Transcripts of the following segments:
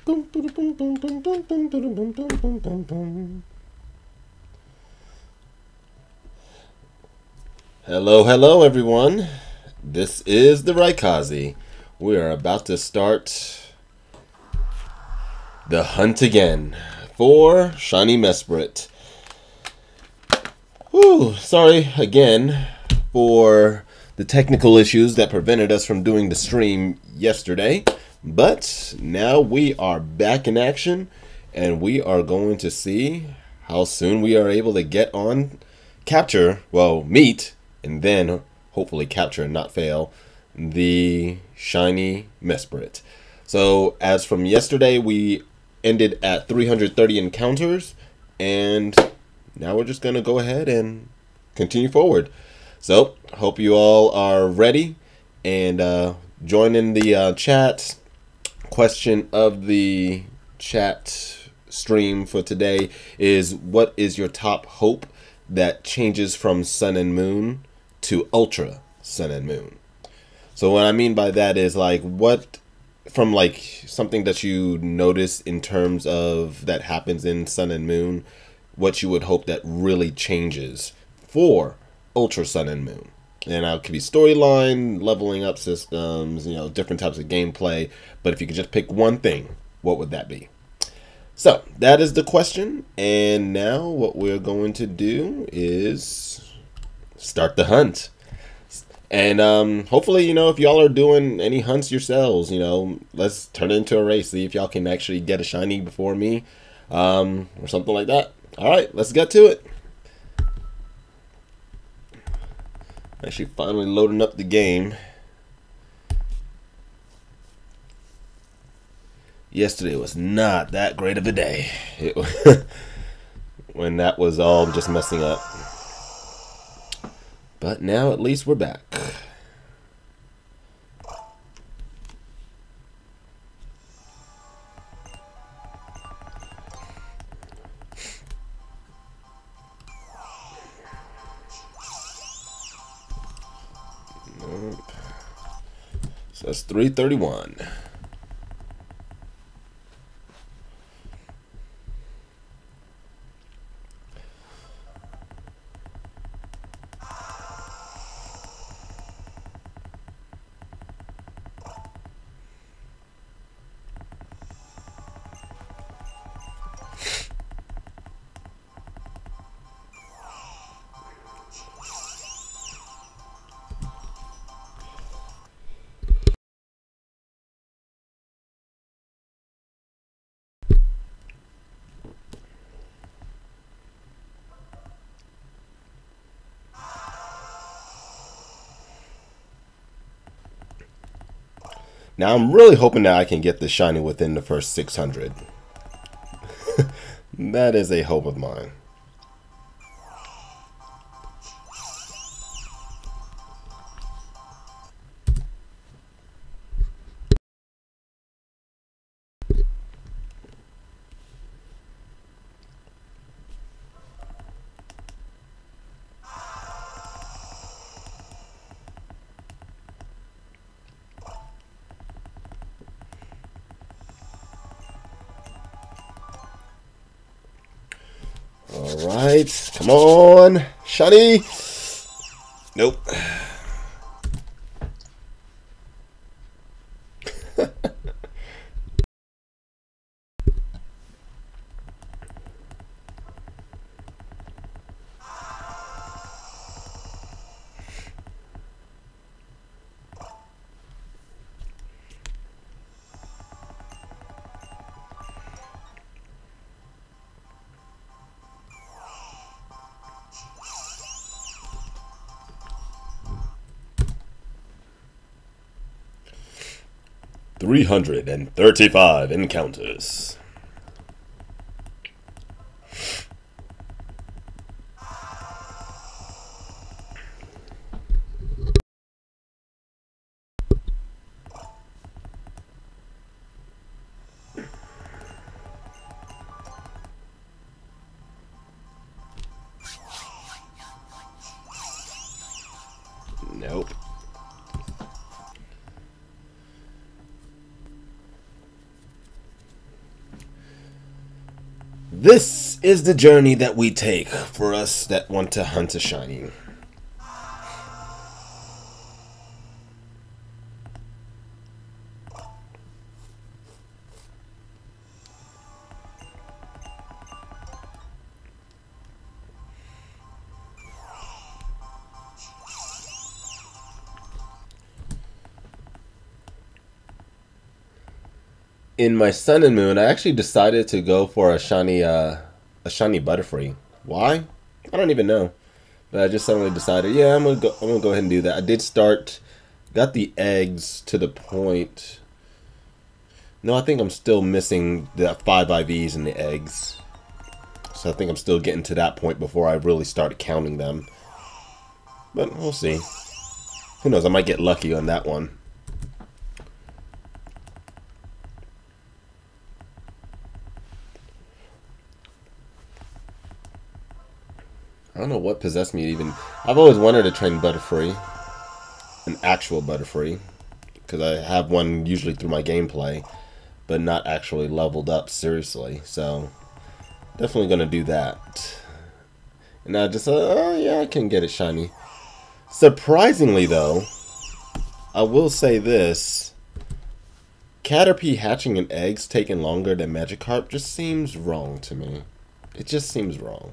Hello, hello everyone. This is the Raikazi. We are about to start the hunt again for Shiny Mespirit. Sorry again for the technical issues that prevented us from doing the stream yesterday. But now we are back in action, and we are going to see how soon we are able to get on meet, and then hopefully capture and not fail the Shiny Mespirit. So as from yesterday, we ended at 330 encounters, and now we're just going to go ahead and continue forward. So hope you all are ready, and join in the chat. Question of the chat stream for today is, what is your top hope that changes from Sun and Moon to Ultra Sun and Moon? So what I mean by that is, like, what from like something that you notice in terms of that happens in Sun and Moon, what you would hope that really changes for Ultra Sun and Moon. And it could be storyline, leveling up systems, different types of gameplay. But if you could just pick one thing, what would that be? So that is the question. And now what we're going to do is start the hunt. And hopefully, if y'all are doing any hunts yourselves, let's turn it into a race. See if y'all can actually get a shiny before me, or something like that. All right, let's get to it. Actually finally loading up the game. Yesterday was not that great of a day. When that was all just messing up. But now at least we're back. Nope. So that's 331. Now I'm really hoping that I can get the shiny within the first 600. That is a hope of mine. All right, come on, shiny. Nope. $335 encounters. Nope. This is the journey that we take for us that want to hunt a shiny. In my Sun and Moon, I actually decided to go for a shiny Butterfree. Why? I don't even know. But I just suddenly decided, yeah, I'm gonna go ahead and do that. I did got the eggs to the point. No, I think I'm still missing the 5 IVs in the eggs. So I think I'm still getting to that point before I really start counting them. But we'll see. Who knows? I might get lucky on that one. I don't know what possessed me to even... I've always wanted to train Butterfree. An actual Butterfree. Because I have one usually through my gameplay. But not actually leveled up seriously. So, definitely going to do that. And I just oh yeah, I can get it shiny. Surprisingly though, I will say this. Caterpie hatching and eggs taking longer than Magikarp just seems wrong to me. It just seems wrong.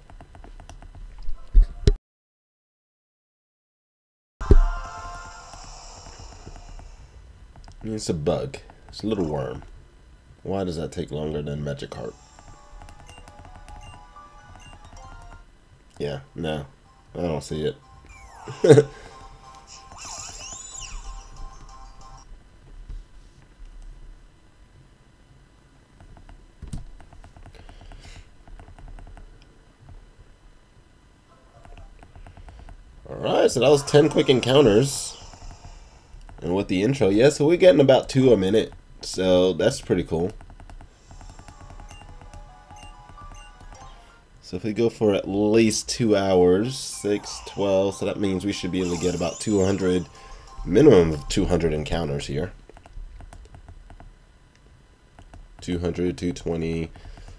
It's a bug. It's a little worm. Why does that take longer than Magikarp? Yeah, no. I don't see it. Alright, so that was 10 quick encounters. And with the intro, yeah, so we're getting about 2 a minute. So that's pretty cool. So if we go for at least 2 hours, 6, 12, so that means we should be able to get about 200, minimum of 200 encounters here. 200, 220,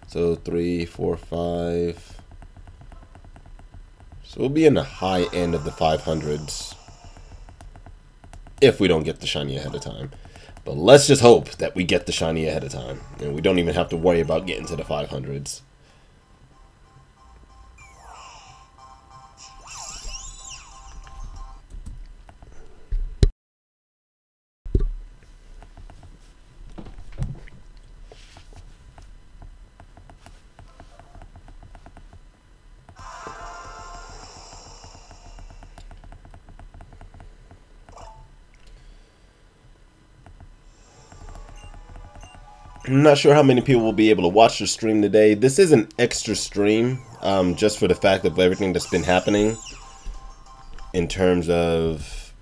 so 3, 4, 5. So we'll be in the high end of the 500s. If we don't get the shiny ahead of time. But let's just hope that we get the shiny ahead of time. And we don't even have to worry about getting to the 500s. I'm not sure how many people will be able to watch the stream today. This is an extra stream, just for the fact of everything that's been happening in terms of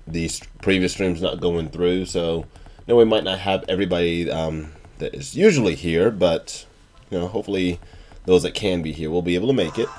these previous streams not going through. So, no, we might not have everybody that is usually here, but you know, hopefully those that can be here will be able to make it.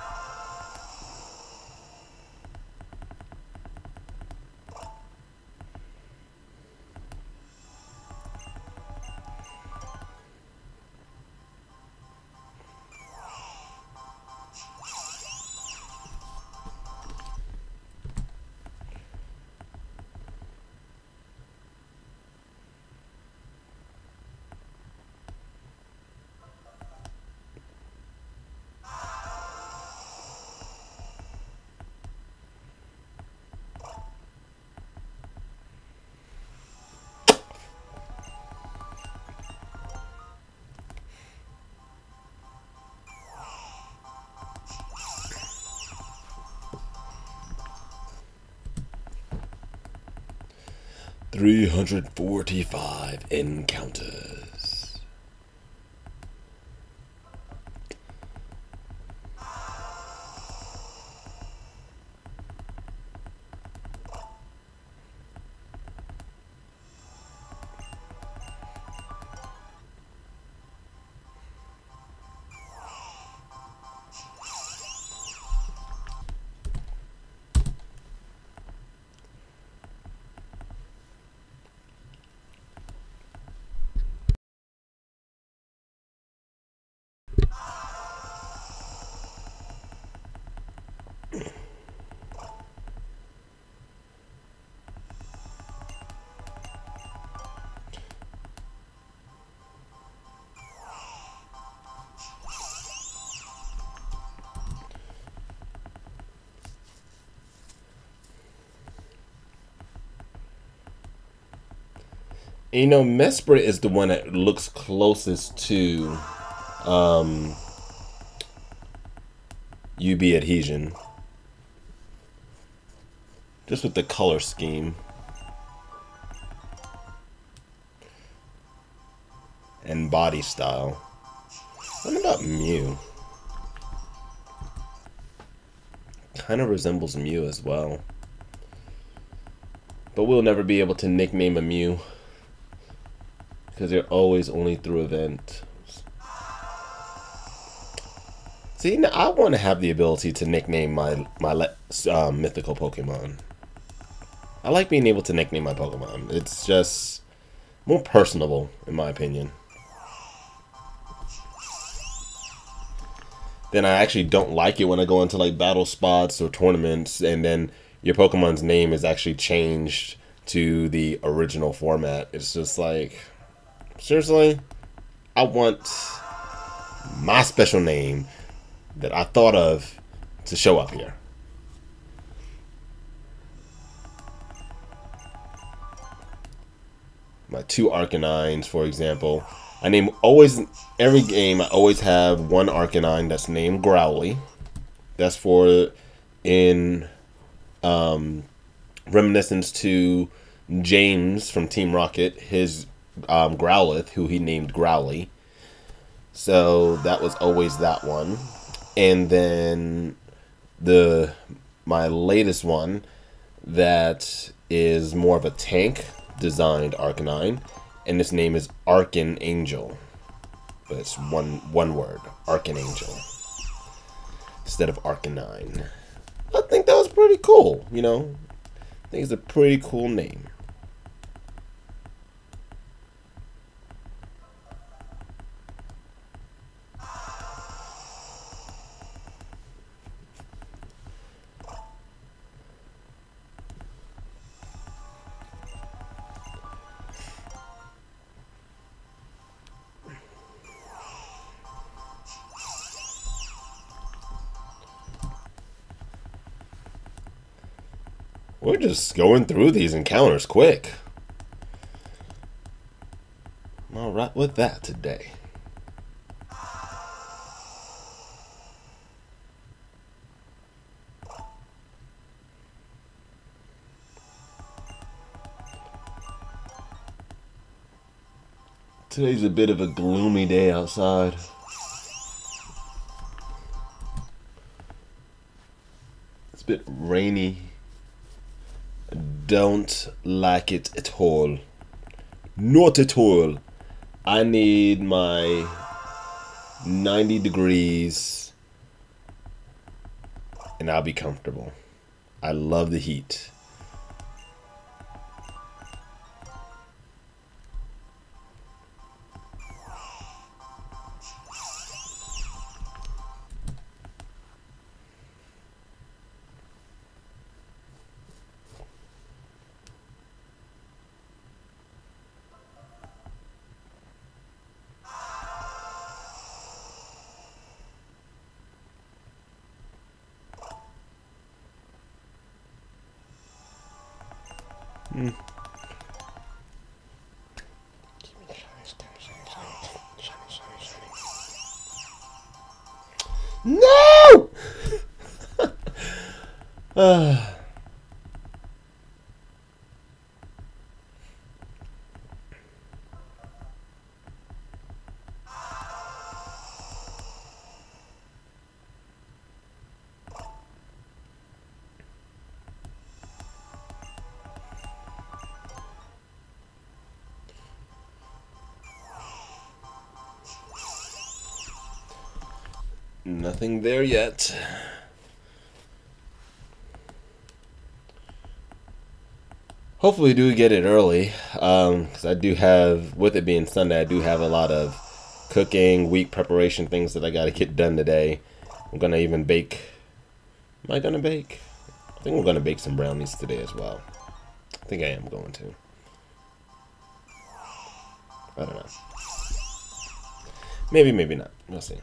$345 encounters. And, you know, Mesprit is the one that looks closest to UB Adhesion. Just with the color scheme. And body style. What about Mew? Kind of resembles Mew as well. But we'll never be able to nickname a Mew. Because they're always only through event. See, now I want to have the ability to nickname my mythical Pokemon. I like being able to nickname my Pokemon. It's just more personable, in my opinion. Then I actually don't like it when I go into like battle spots or tournaments and then your Pokemon's name is actually changed to the original format. It's just like, seriously? I want my special name that I thought of to show up here. My 2 Arcanines, for example. I name always, every game I always have one Arcanine that's named Growly. That's for in reminiscence to James from Team Rocket, his Growlithe, who he named Growly. So that was always that one. And then my latest one that is more of a tank designed Arcanine, and its name is Archangel. But it's one word, Archangel, instead of Arcanine. I think that was pretty cool, you know. I think it's a pretty cool name. We're just going through these encounters quick. I'm alright with that today. Today's a bit of a gloomy day outside. It's a bit rainy. I don't like it at all. Not at all. I need my 90 degrees and I'll be comfortable. I love the heat. No! Nothing there yet. Hopefully we do get it early, because I do have, with it being Sunday, I do have a lot of cooking, week preparation things that I got to get done today. I'm going to even bake. Am I going to bake? I think we're going to bake some brownies today as well. I think I am going to. I don't know. Maybe, maybe not. We'll see.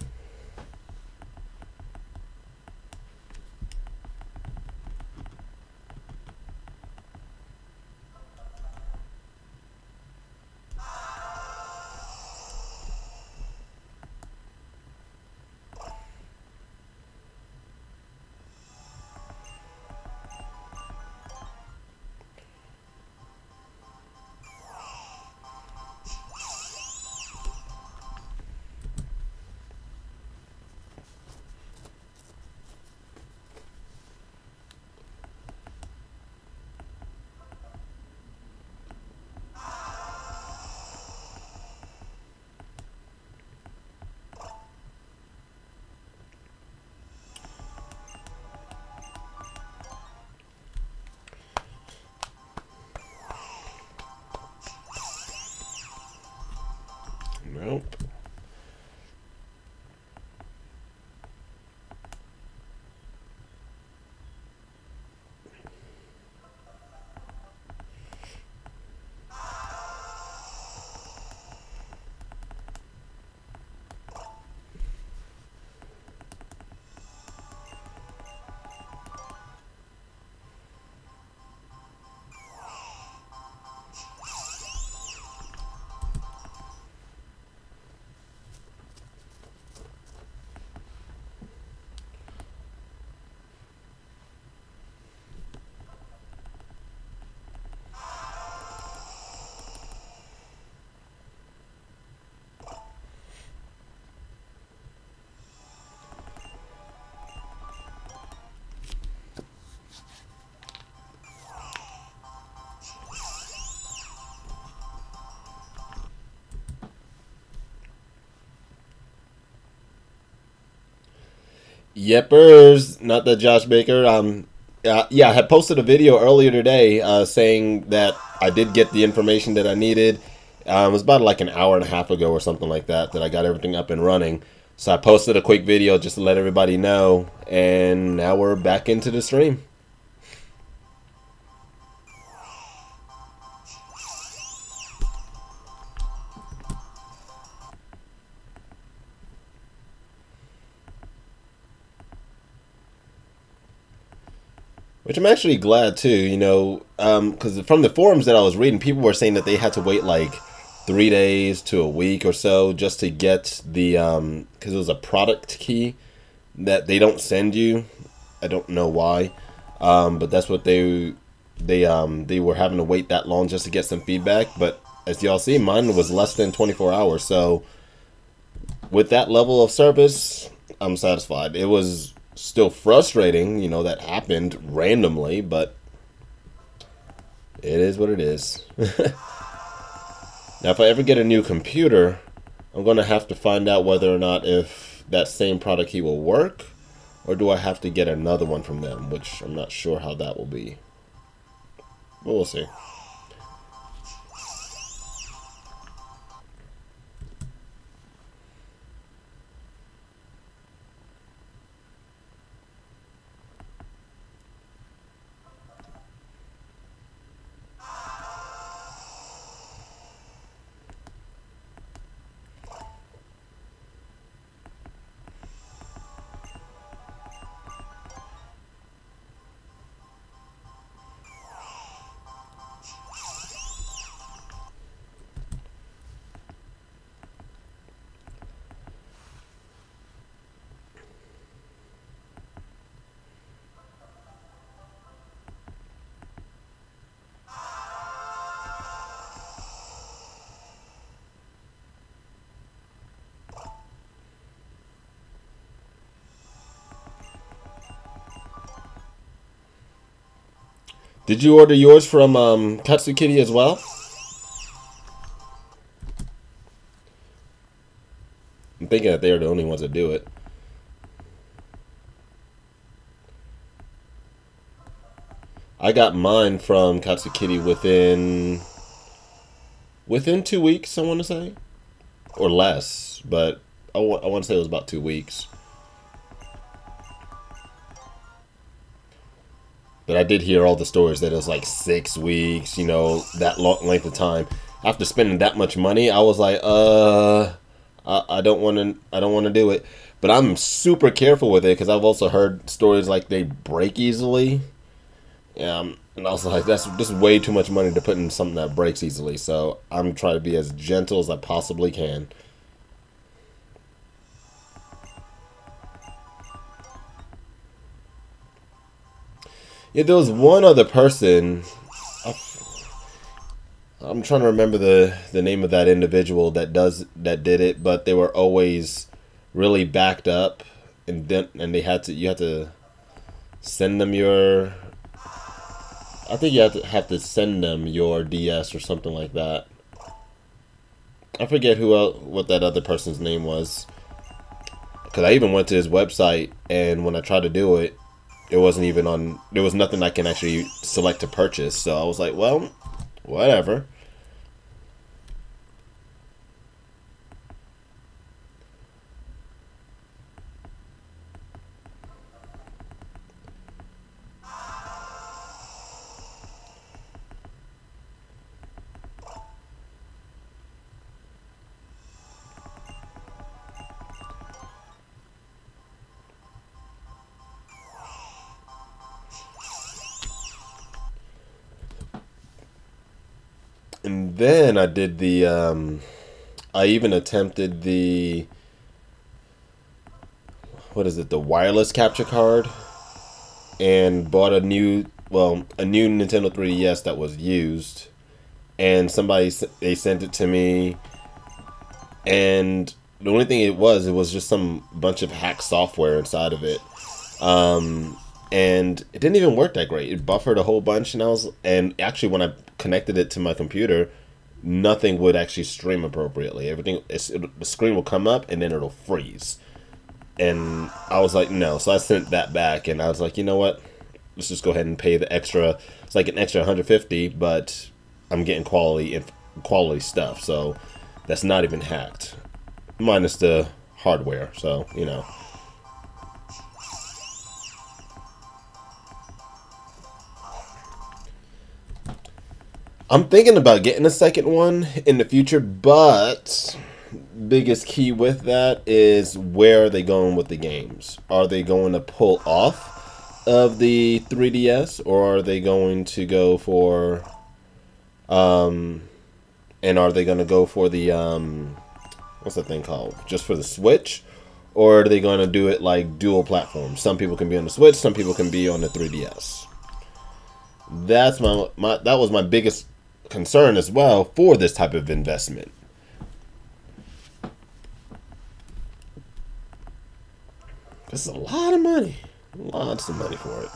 Yepers, not the Josh Baker. Yeah, I had posted a video earlier today saying that I did get the information that I needed. It was about like an hour and a half ago or something like that that I got everything up and running. So I posted a quick video just to let everybody know, and now we're back into the stream. Which I'm actually glad too, you know, because from the forums that I was reading, people were saying that they had to wait like 3 days to a week or so just to get the, because it was a product key that they don't send you. I don't know why, but that's what they were having to wait that long just to get some feedback. But as y'all see, mine was less than 24 hours. So with that level of service, I'm satisfied. It was still frustrating, you know, that happened randomly, but it is what it is. Now, if I ever get a new computer, I'm going to have to find out whether or not if that same product key will work, or do I have to get another one from them, which I'm not sure how that will be. But we'll see. Did you order yours from Katsukitty as well? I'm thinking that they're the only ones that do it. I got mine from Katsukitty within 2 weeks, I want to say, or less, but I want to say it was about 2 weeks. But I did hear all the stories that it was like 6 weeks, you know, that long length of time. After spending that much money, I was like, I don't want to do it. But I'm super careful with it because I've also heard stories like they break easily. And I was like, this is way too much money to put in something that breaks easily. So I'm trying to be as gentle as I possibly can. Yeah, there was one other person. I'm trying to remember the name of that individual that did it, but they were always really backed up, and you had to send them your. I think you have to send them your DS or something like that. I forget what that other person's name was, because I even went to his website, and when I tried to do it, it wasn't even on. There was nothing I can actually select to purchase. So I was like, well, whatever. And then I did I even attempted the, what is it, the wireless capture card, and bought a new Nintendo 3DS that was used, and they sent it to me, and the only thing it was just some bunch of hack software inside of it. And it didn't even work that great. It buffered a whole bunch, and actually when I connected it to my computer, nothing would actually stream appropriately. The screen will come up and then it'll freeze. And I was like, no. So I sent that back, and I was like, you know what? Let's just go ahead and pay the extra. It's like an extra 150, but I'm getting quality stuff. So that's not even hacked, minus the hardware. So, you know. I'm thinking about getting a second one in the future, but biggest key with that is, where are they going with the games? Are they going to pull off of the 3DS, or are they going to go for and are they going to go for the what's that thing called, just for the Switch, or are they going to do it like dual platforms? Some people can be on the Switch, some people can be on the 3DS. That's that was my biggest concern as well for this type of investment. This is a lot of money. Lots of money for it.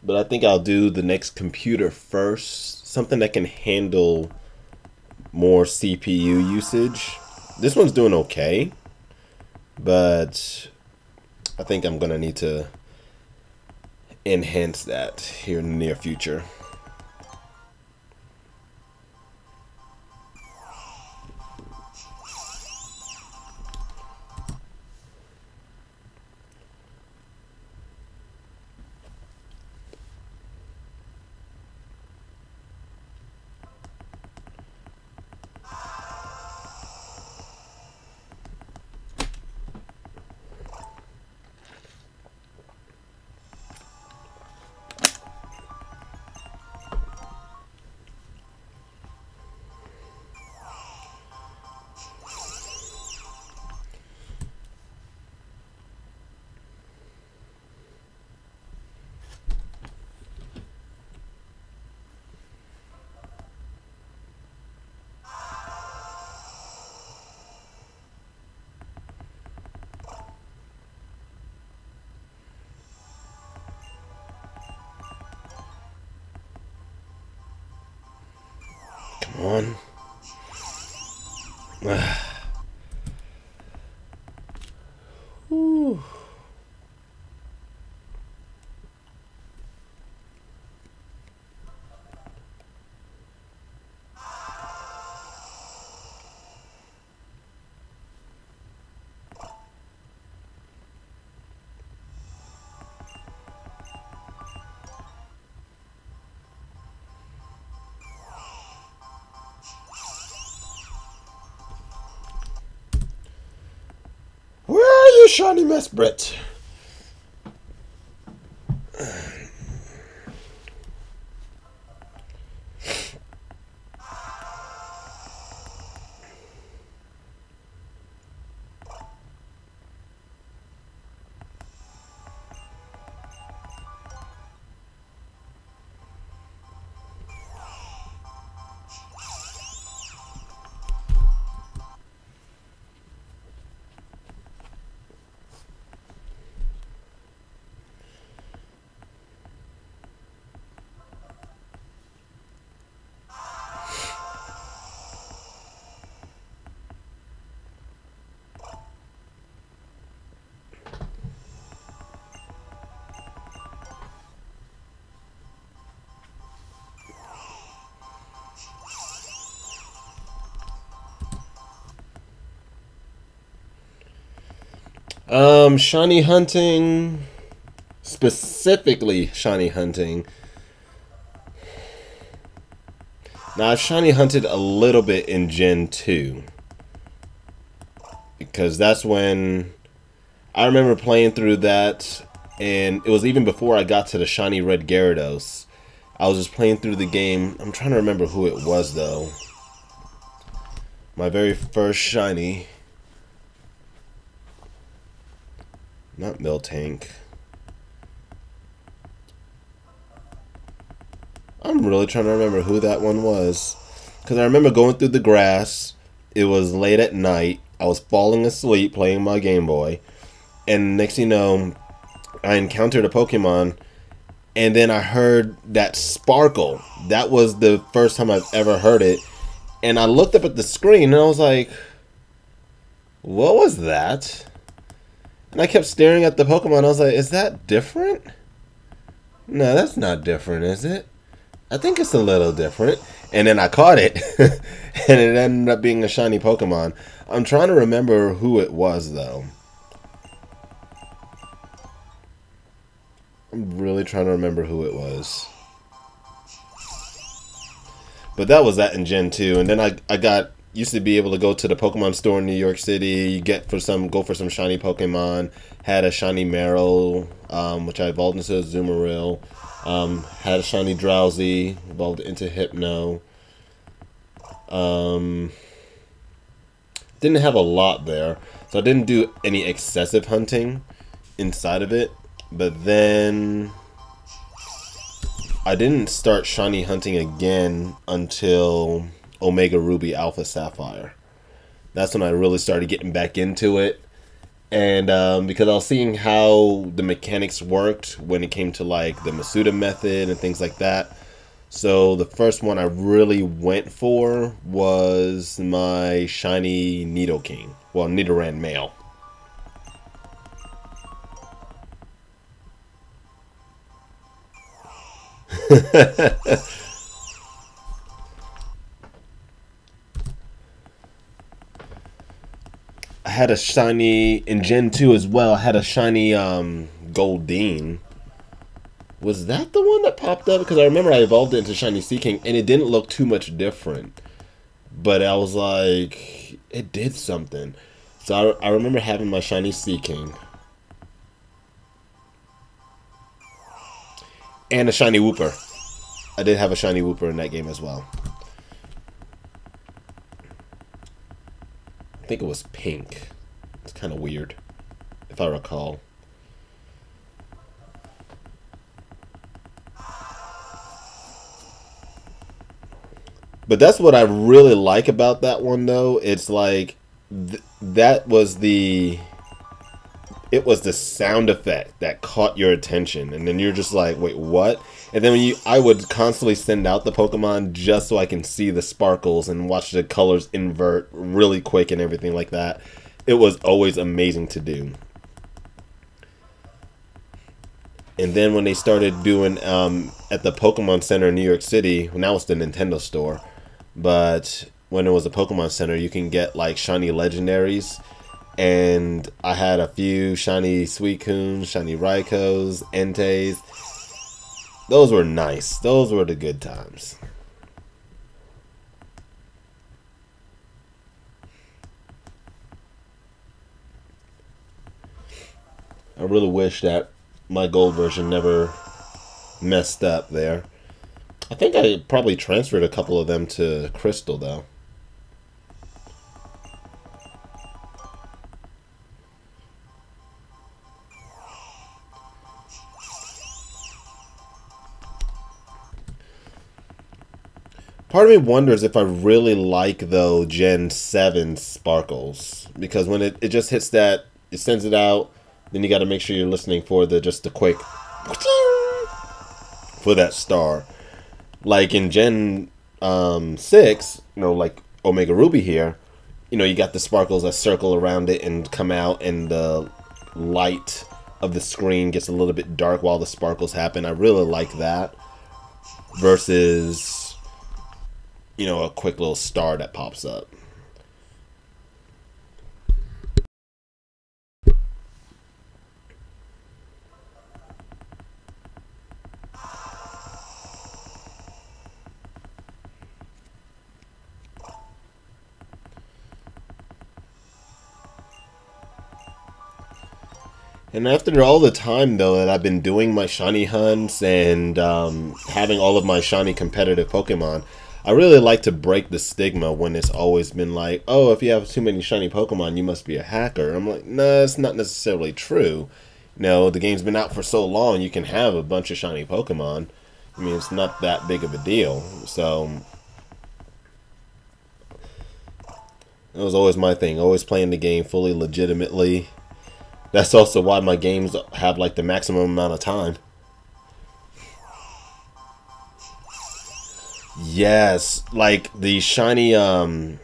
But I think I'll do the next computer first. Something that can handle more CPU usage. This one's doing okay, but I think I'm going to need to enhance that here in the near future. Come on. Whew. Where are you, Shiny Mespirit? Shiny hunting, specifically shiny hunting. Now, I shiny hunted a little bit in Gen 2. Because that's when I remember playing through that. And it was even before I got to the shiny red Gyarados. I was just playing through the game. I'm trying to remember who it was, though. My very first shiny. Not Miltank. I'm really trying to remember who that one was. Because I remember going through the grass. It was late at night. I was falling asleep playing my Game Boy. And next thing you know, I encountered a Pokemon. And then I heard that sparkle. That was the first time I've ever heard it. And I looked up at the screen and I was like, what was that? And I kept staring at the Pokemon. I was like, is that different? No, that's not different, is it? I think it's a little different. And then I caught it. And it ended up being a shiny Pokemon. I'm trying to remember who it was, though. I'm really trying to remember who it was. But that was that in Gen 2. And then I used to be able to go to the Pokemon store in New York City, go for some shiny Pokemon. Had a shiny Meryl, which I evolved into a Zoomeril. Had a shiny Drowsy, evolved into Hypno. Didn't have a lot there, so I didn't do any excessive hunting inside of it. But then I didn't start shiny hunting again until Omega Ruby Alpha Sapphire. That's when I really started getting back into it. And because I was seeing how the mechanics worked when it came to like the Masuda method and things like that. So the first one I really went for was my shiny Nidoking. Well, Nidoran male. I had a shiny in Gen 2 as well. I had a shiny Goldeen. Was that the one that popped up? Because I remember I evolved it into shiny Seaking and it didn't look too much different. But I was like, it did something. So I remember having my shiny Seaking. And a shiny Wooper. I did have a shiny Wooper in that game as well. I think it was pink. It's kind of weird, if I recall. But that's what I really like about that one, though. It's like that was the sound effect that caught your attention, and then you're just like, wait, what? And then I would constantly send out the Pokemon just so I can see the sparkles and watch the colors invert really quick and everything like that. It was always amazing to do. And then when they started doing at the Pokemon Center in New York City, well, now it's the Nintendo store, but when it was a Pokemon Center, you can get like shiny legendaries. And I had a few shiny Suicunes, shiny Raikos, Entei. Those were nice. Those were the good times. I really wish that my gold version never messed up there. I think I probably transferred a couple of them to Crystal, though. Part of me wonders if I really like, though, Gen 7 Sparkles. Because when it just hits that, it sends it out, then you got to make sure you're listening for just the quick for that star. Like in Gen 6, like Omega Ruby here, you got the sparkles that circle around it and come out, and the light of the screen gets a little bit dark while the sparkles happen. I really like that. Versus a quick little star that pops up. And after all the time, though, that I've been doing my shiny hunts and having all of my shiny competitive Pokemon, I really like to break the stigma when it's always been like, oh, if you have too many shiny Pokemon, you must be a hacker. I'm like, no, it's not necessarily true. You know, the game's been out for so long, you can have a bunch of shiny Pokemon. I mean, it's not that big of a deal. So, that was always my thing, always playing the game fully legitimately. That's also why my games have like the maximum amount of time. Yes, like the shiny I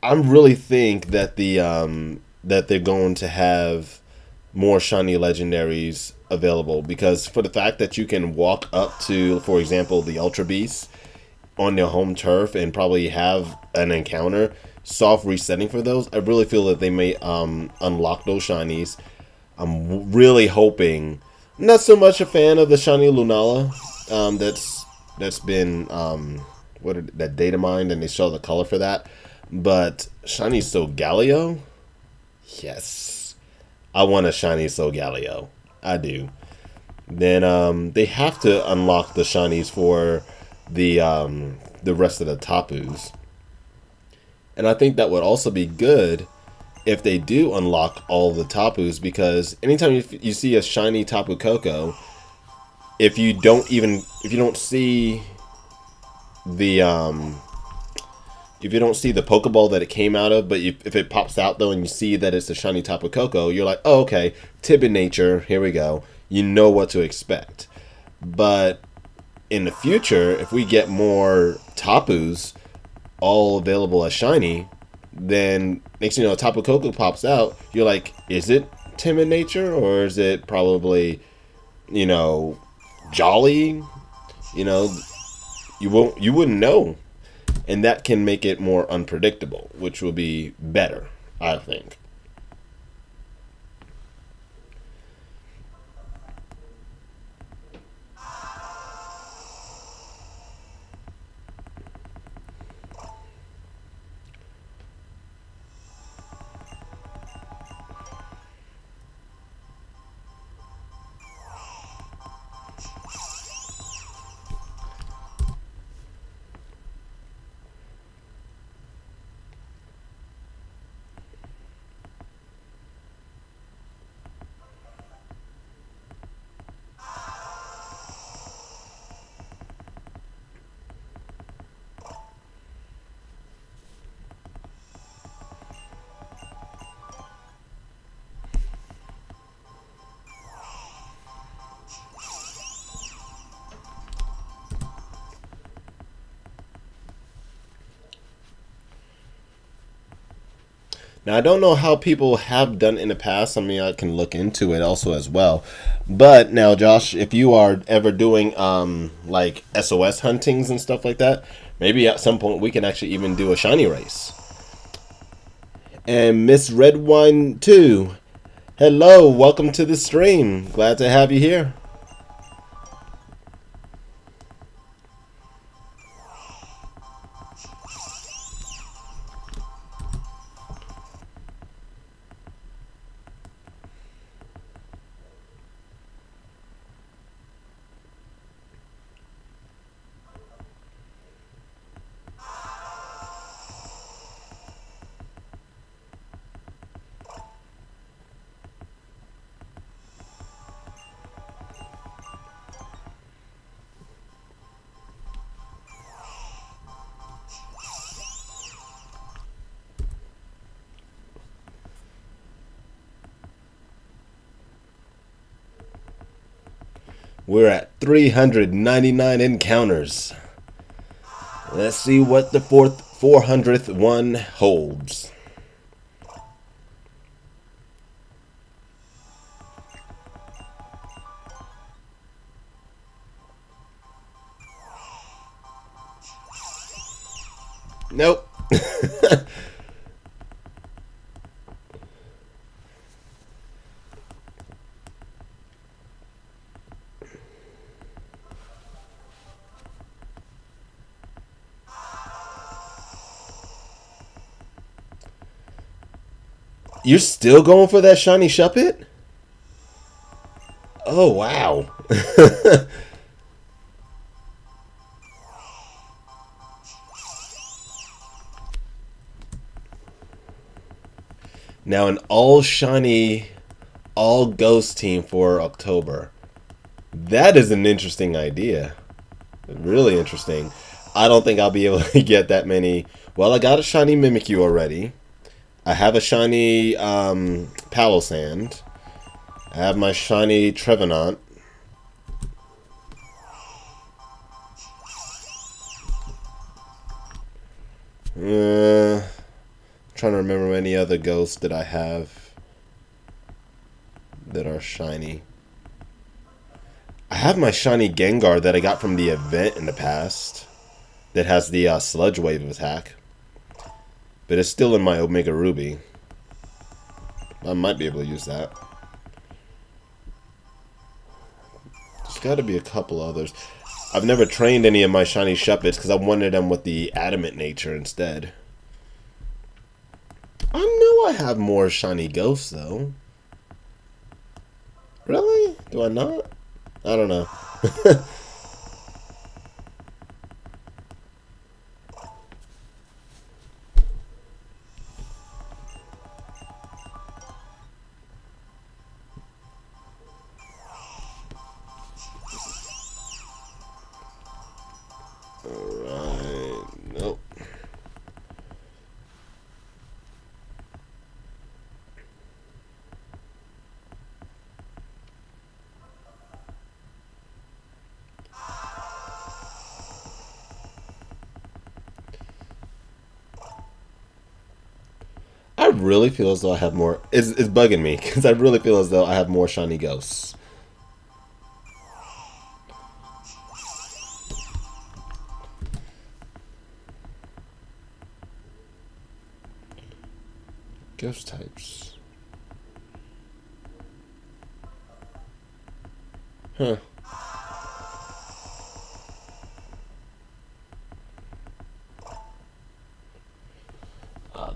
really think that that they're going to have more shiny legendaries available, because for the fact that you can walk up to, for example, the Ultra Beast on their home turf and probably have an encounter, soft resetting for those, I really feel that they may unlock those shinies. I'm really hoping. Not so much a fan of the shiny Lunala. That's been that data mined, and they show the color for that. But shiny Solgaleo, yes, I want a shiny Solgaleo. I do. Then they have to unlock the shinies for the rest of the Tapus, and I think that would also be good if they do unlock all the Tapus, because anytime you see a shiny Tapu Koko, if you don't see the if you don't see the Pokeball that it came out of, but if it pops out though and you see that it's a shiny Tapu Koko, you're like, oh, okay, Tibin nature, here we go. You know what to expect. But in the future, if we get more Tapus all available as shiny, then next thing you know, Tapu Koko pops out, you're like, is it timid nature, or is it probably, you know, jolly? You know, you wouldn't know. And that can make it more unpredictable, which will be better, I think. Now, I don't know how people have done in the past. I mean, I can look into it also as well. But now, Josh, if you are ever doing like SOS huntings and stuff like that, maybe at some point we can actually even do a shiny race. And Miss Redwine 2, hello, welcome to the stream. Glad to have you here. We're at 399 encounters. Let's see what the 400th one holds. Nope. You're still going for that shiny Shuppet? Oh, wow. Now an all shiny, all ghost team for October. That is an interesting idea. Really interesting. I don't think I'll be able to get that many. Well, I got a shiny Mimikyu already. I have a shiny Palossand. I have my shiny Trevenant. Trying to remember any other ghosts that I have that are shiny. I have my shiny Gengar that I got from the event in the past that has the Sludge Wave attack. But it's still in my Omega Ruby. I might be able to use that. There's got to be a couple others. I've never trained any of my shiny Shuppets because I wanted them with the adamant nature instead. I know I have more shiny ghosts though. Really? Do I not? I don't know. Alright, nope. I really feel as though I have more. It's bugging me because I really feel as though I have more shiny ghosts. Ghost types. Huh.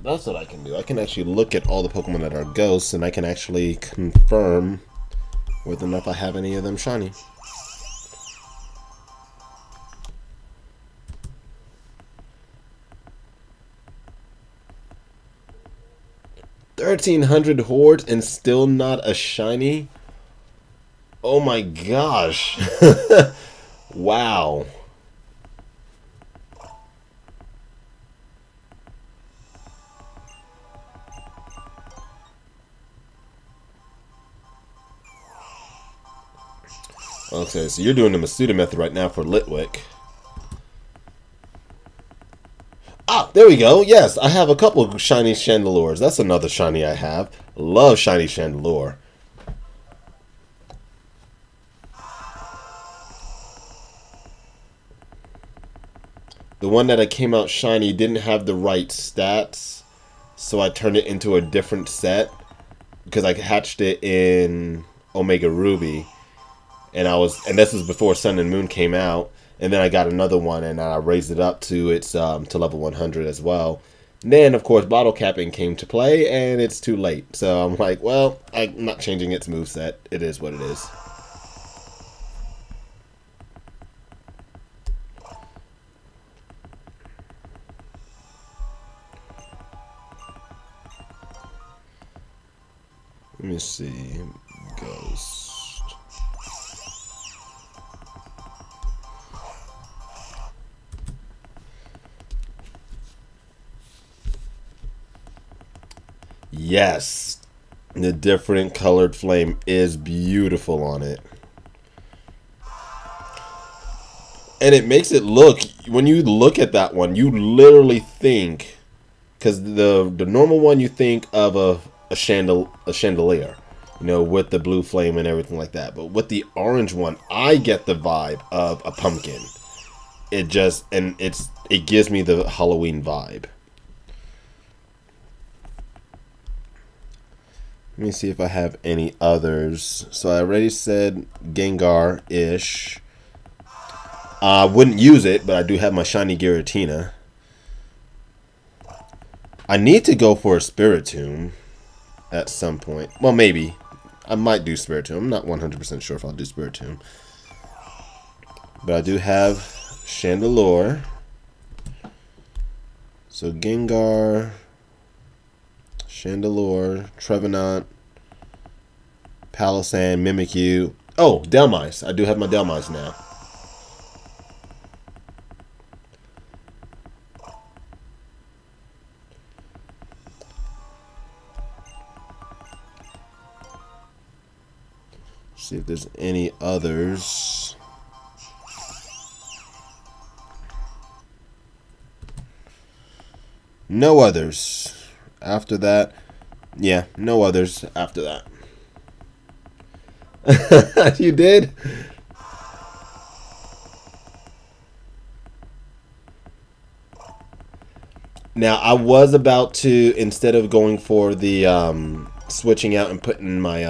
That's what I can do. I can actually look at all the Pokemon that are ghosts, and I can actually confirm whether or not I have any of them shiny. $1,300 hordes and still not a shiny? Oh my gosh. Wow. Okay, so you're doing the Masuda method right now for Litwick. Ah, there we go. Yes, I have a couple of shiny Chandelures. That's another shiny I have. Love shiny Chandelure. The one that I came out shiny didn't have the right stats, so I turned it into a different set because I hatched it in Omega Ruby. And this was before Sun and Moon came out, and then I got another one, and I raised it up to its to level 100 as well. And then, of course, bottle capping came to play, and it's too late. So I'm like, well, I'm not changing its moveset. It is what it is. Let me see. Ghost. Yes, the different colored flame is beautiful on it. And it makes it look, when you look at that one, you literally think, because the normal one you think of a chandelier, you know, with the blue flame and everything like that. But with the orange one, I get the vibe of a pumpkin. It just, and it gives me the Halloween vibe. Let me see if I have any others. So I already said Gengar-ish. I wouldn't use it, but I do have my shiny Giratina. I need to go for a Spiritomb. at some point. Well, maybe. I might do Spirit Tomb. I'm not 100% sure if I'll do Spirit Tomb. But I do have Chandelure. So Gengar, Chandelure, Trevenant, Palossand, Mimikyu. Oh, Delmise. I do have my Delmise now. See if there's any others. No others. After that, yeah, no others after that. You did? Now, I was about to, instead of going for the switching out and putting my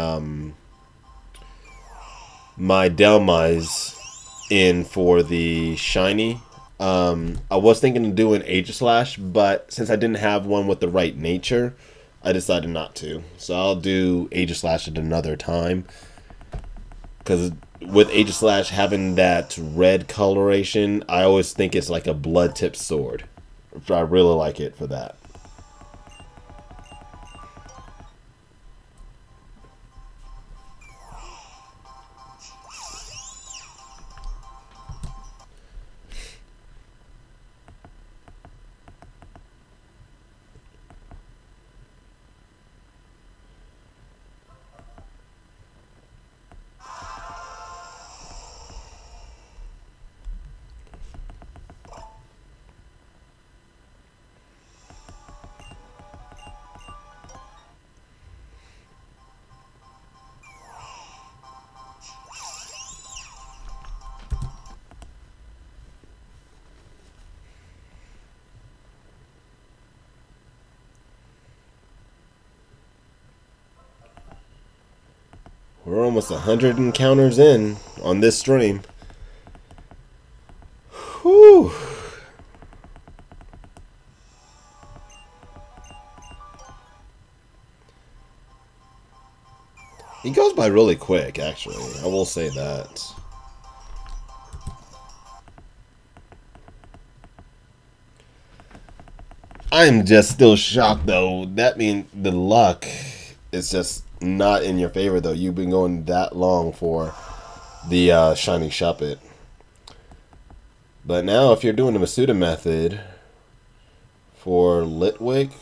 my Delmise in for the shiny, I was thinking of doing Aegislash, but since I didn't have one with the right nature, I decided not to. So I'll do Aegislash at another time. Because with Aegislash having that red coloration, I always think it's like a blood-tipped sword. I really like it for that. We're almost 100 encounters in on this stream. Whew. He goes by really quick, actually. I will say that. I'm just still shocked, though. That means the luck is just not in your favor, though. You've been going that long for the Shiny Shuppet. But now, if you're doing the Masuda method for Litwick,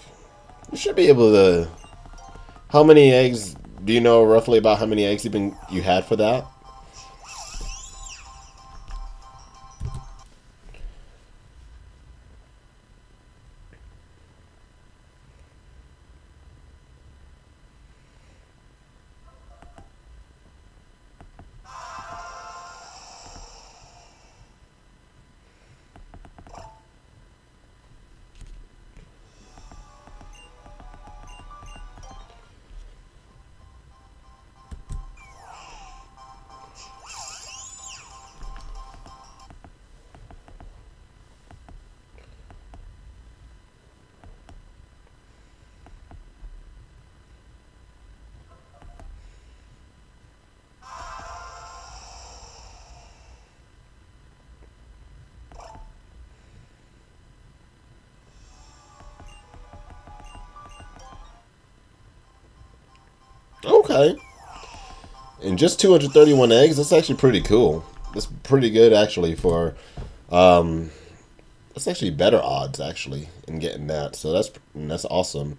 you should be able to... How many eggs... Do you know roughly about how many eggs you had for that? Okay. And just 231 eggs, that's actually pretty cool. That's pretty good, actually, for... that's actually better odds, actually, in getting that. So that's awesome.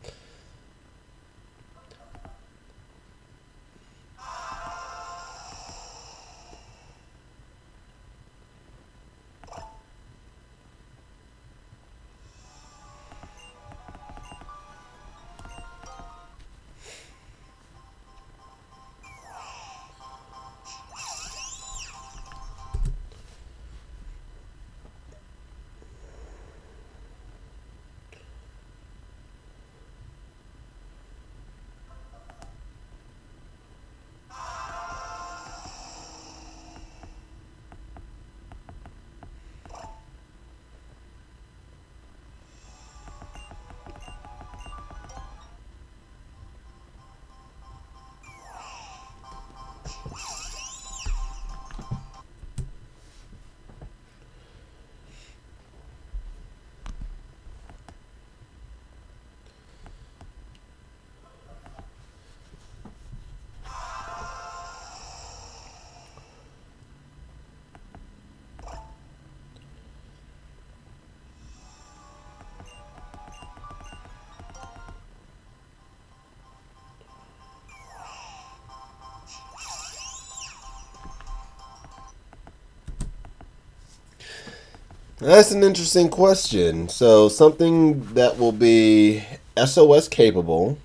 That's an interesting question. So something that will be SOS capable.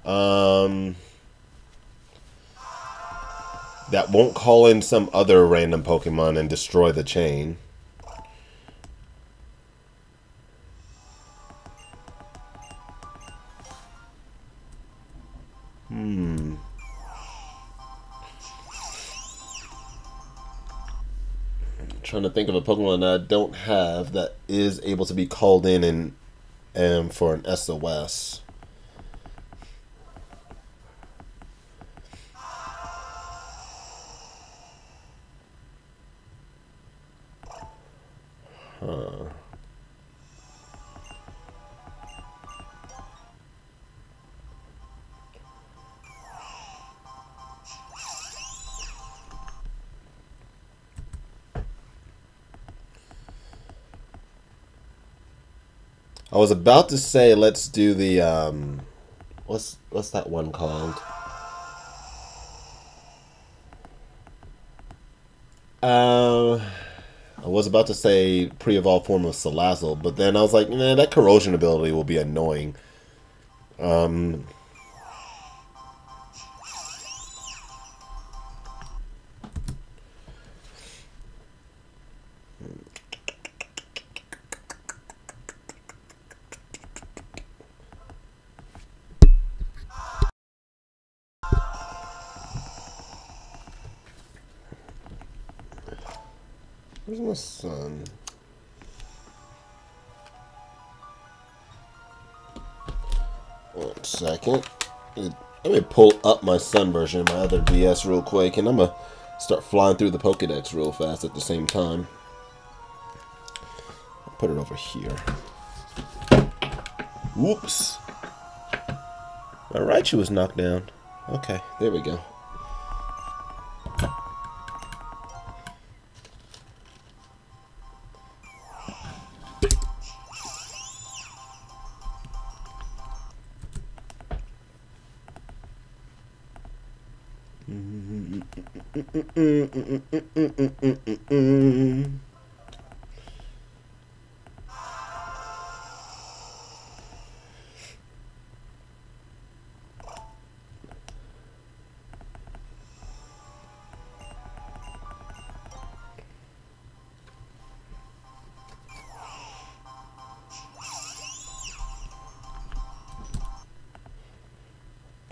Um, that won't call in some other random Pokemon and destroy the chain. Trying to think of a Pokemon that I don't have that is able to be called in and for an SOS. Huh. I was about to say let's do the what's that one called? I was about to say pre-evolved form of Salazzle, but then I was like, nah, that corrosion ability will be annoying. Um, where's my son? One second. Let me pull up my Sun version of my other DS real quick, and I'm gonna start flying through the Pokedex real fast at the same time. I'll put it over here. Whoops. My Raichu was knocked down. Okay, there we go.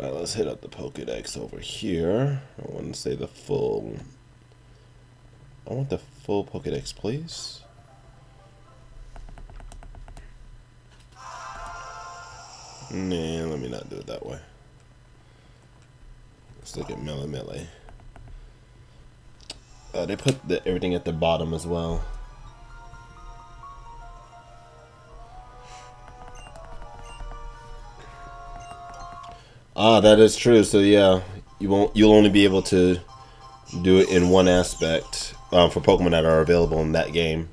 Alright, let's hit up the Pokedex over here. I want to say the full... I want the full Pokedex, please. Nah, let me not do it that way. Let's look at Melee. They put everything at the bottom as well. Ah, that is true. So yeah, you'll only be able to do it in one aspect for Pokemon that are available in that game.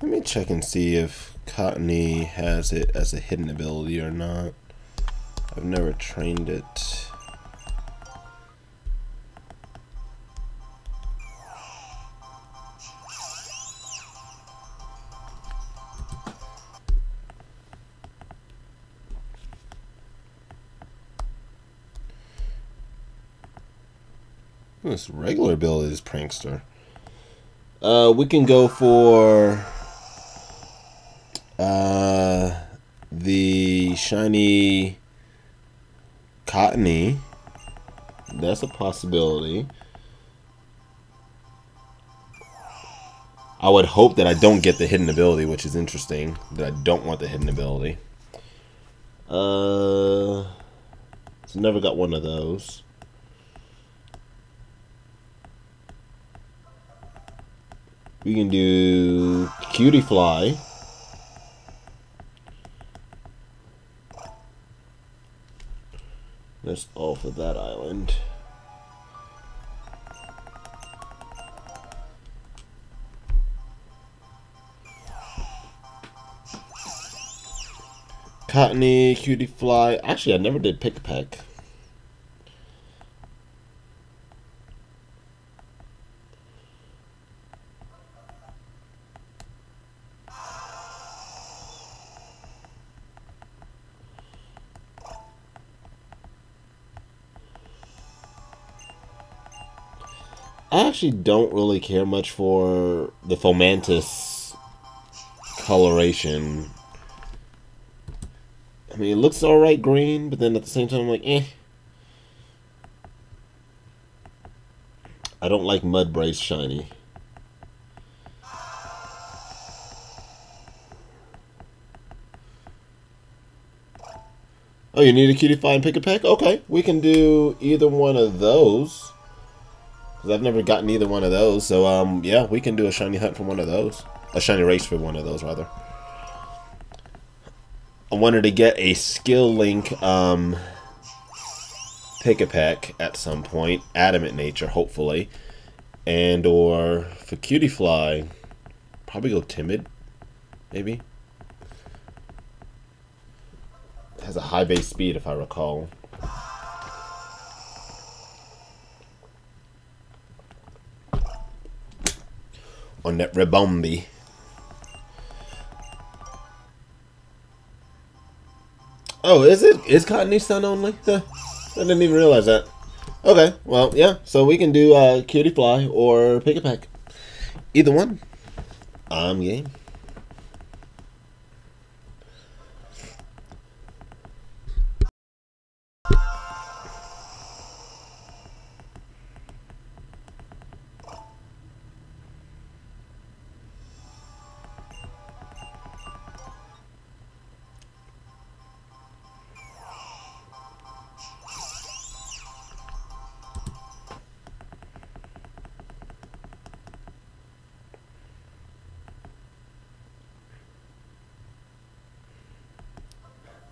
Let me check and see if Cottony has it as a hidden ability or not. I've never trained it. This regular ability is Prankster. We can go for the Shiny Cottony. That's a possibility. I would hope that I don't get the hidden ability, which is interesting. That I don't want the hidden ability. So never got one of those. We can do Cutie Fly. That's all for that island. Cottony, Cutie Fly. Actually, I never did Pick a Peck. I actually don't really care much for the Fomantis coloration. I mean, it looks alright green, but then at the same time, I'm like, eh. I don't like Mud Brace shiny. Oh, you need a Cutie Fly and Pick a Peck? Okay, we can do either one of those. Because I've never gotten either one of those. So, yeah, we can do a shiny hunt for one of those. A shiny race for one of those, rather. I wanted to get a Skill Link, Pick a Peck at some point. Adamant Nature, hopefully. And, or, for Cutie Fly, probably go Timid, maybe. It has a high base speed, if I recall. On that Rebombi. Oh, is it? Is Cottony Sun only? Huh. I didn't even realize that. Okay, well, yeah. So we can do Cutie Fly or Pick a Peck. Either one. I'm game.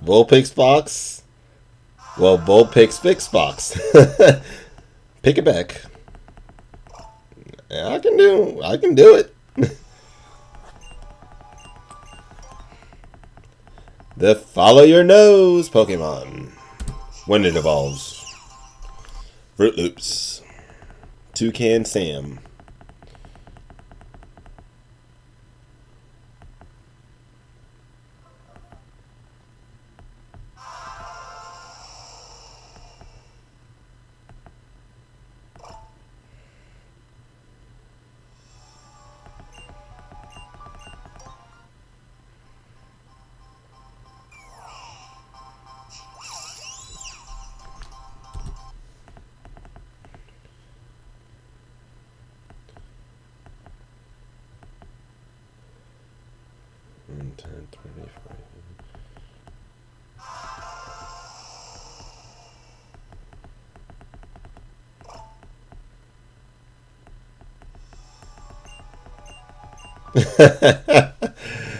Vulpix Fox. Well, Vulpix Fix Fox. Pick it back. Yeah, I can do it. The Follow Your Nose Pokemon. When it evolves. Fruit Loops. Toucan Sam.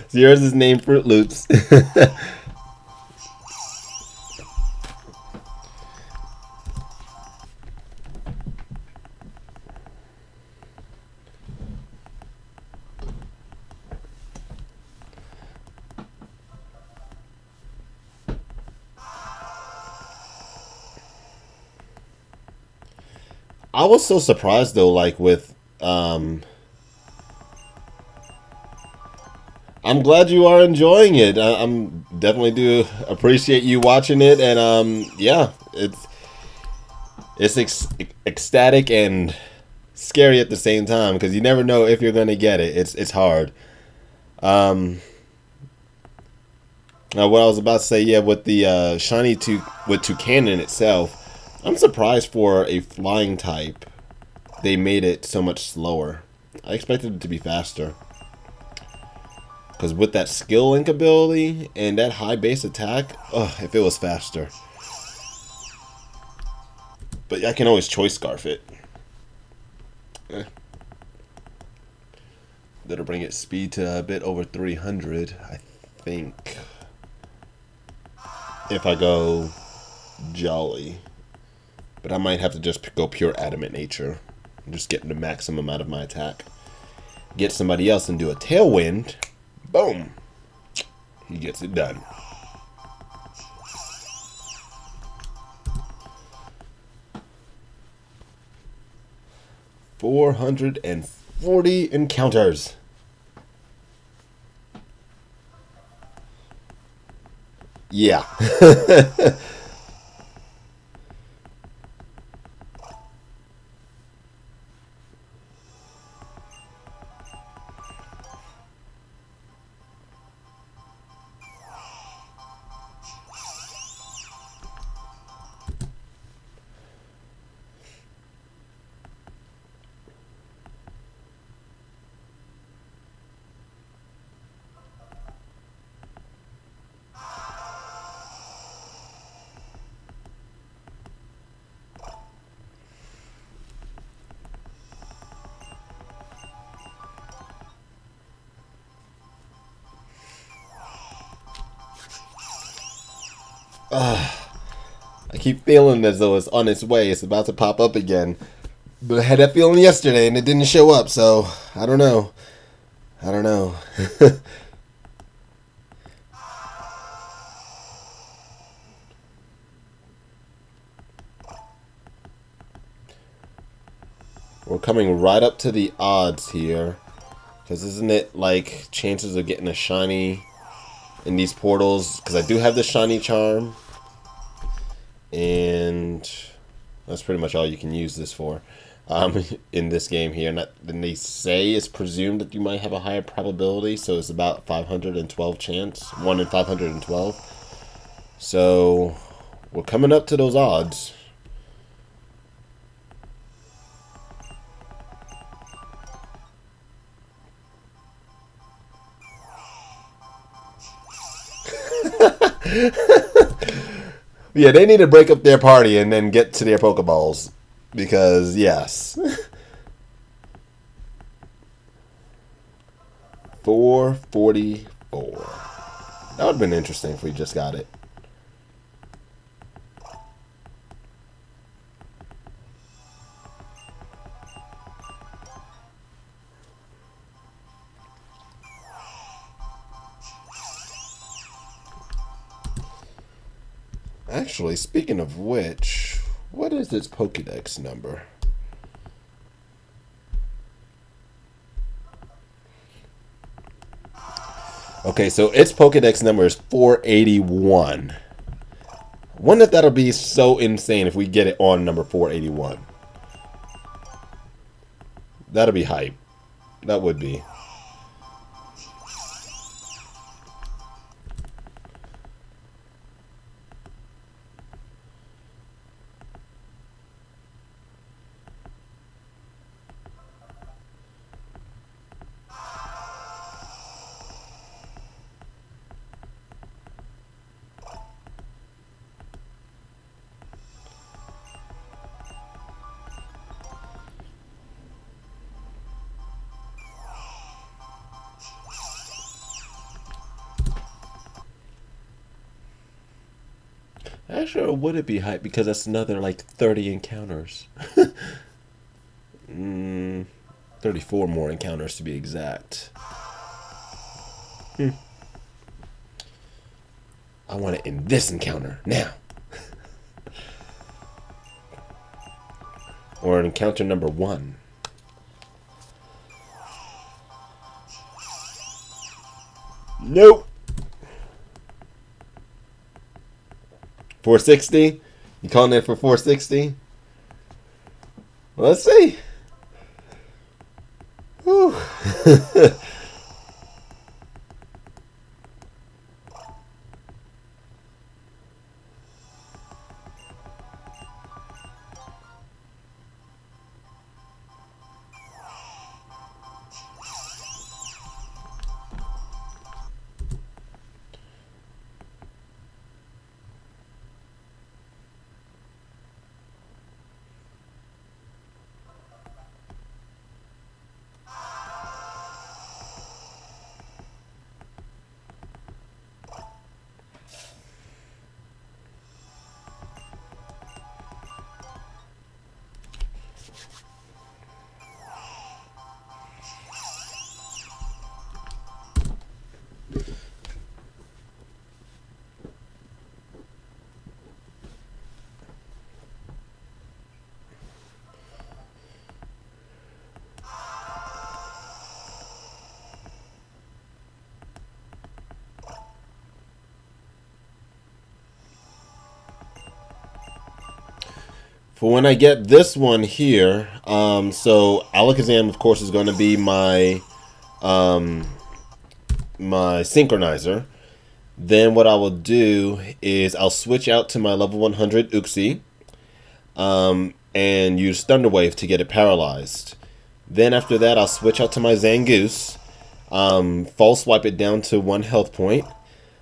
So yours is named Fruit Loops. I was so surprised though, like with I'm glad you are enjoying it. I'm definitely do appreciate you watching it, and yeah, it's ecstatic and scary at the same time because you never know if you're gonna get it. It's hard. Now what I was about to say, yeah, with the shiny with Toucan itself, I'm surprised for a flying type they made it so much slower. I expected it to be faster. Because with that skill link ability and that high base attack, if it was faster. But I can always choice scarf it. That'll bring its speed to a bit over 300, I think. If I go Jolly. But I might have to just go pure Adamant Nature. Just get the maximum out of my attack. Get somebody else and do a Tailwind. Boom. He gets it done. 440 encounters. Yeah. I keep feeling as though it's on its way. It's about to pop up again. But I had that feeling yesterday and it didn't show up, so I don't know. I don't know. We're coming right up to the odds here. Because isn't it like chances of getting a shiny in these portals? Because I do have the shiny charm. And that's pretty much all you can use this for in this game here. And they say it's presumed that you might have a higher probability. So it's about 512 chance. 1 in 512. So we're coming up to those odds. Yeah, they need to break up their party and then get to their Pokeballs. Because, yes. 444. That would have been interesting if we just got it. Actually, speaking of which, what is its Pokédex number? Okay, so its Pokédex number is 481. I wonder if that'll be so insane if we get it on number 481. That'll be hype. That would be. Actually, or would it be hype because that's another like 30 encounters? 34 more encounters to be exact. I want it in this encounter now. Or an encounter number 1. Nope. 460? You calling it for 460? Well, let's see. Whew. For when I get this one here, so Alakazam, of course, is going to be my my synchronizer. Then what I will do is I'll switch out to my level 100 Uxie, and use Thunder Wave to get it paralyzed. Then after that, I'll switch out to my Zangoose, false swipe it down to 1 health point.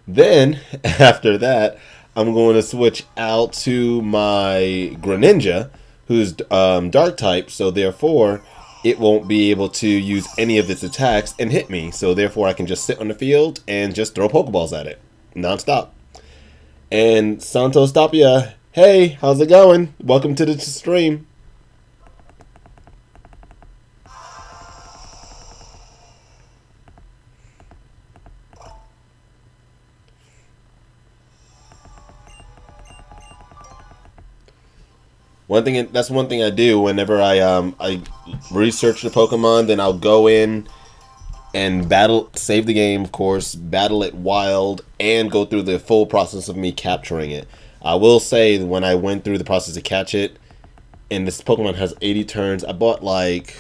Then after that, I'm going to switch out to my Greninja, who's Dark type, so therefore it won't be able to use any of its attacks and hit me. So therefore I can just sit on the field and just throw Pokeballs at it non-stop. And Santos Tapia, hey, how's it going? Welcome to the stream. That's one thing I do whenever I research the Pokemon. Then I'll go in and save the game, of course, battle it wild, and go through the full process of me capturing it. I will say, when I went through the process to catch it, and this Pokemon has 80 turns, I bought like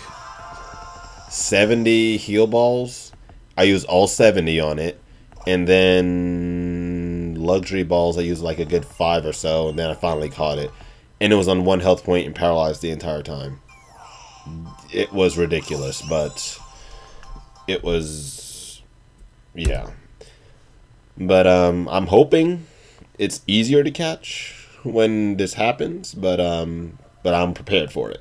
70 heal balls. I used all 70 on it, and then luxury balls I used like a good 5 or so, and then I finally caught it. And it was on 1 health point and paralyzed the entire time. It was ridiculous, but it was, yeah. But I'm hoping it's easier to catch when this happens, but I'm prepared for it.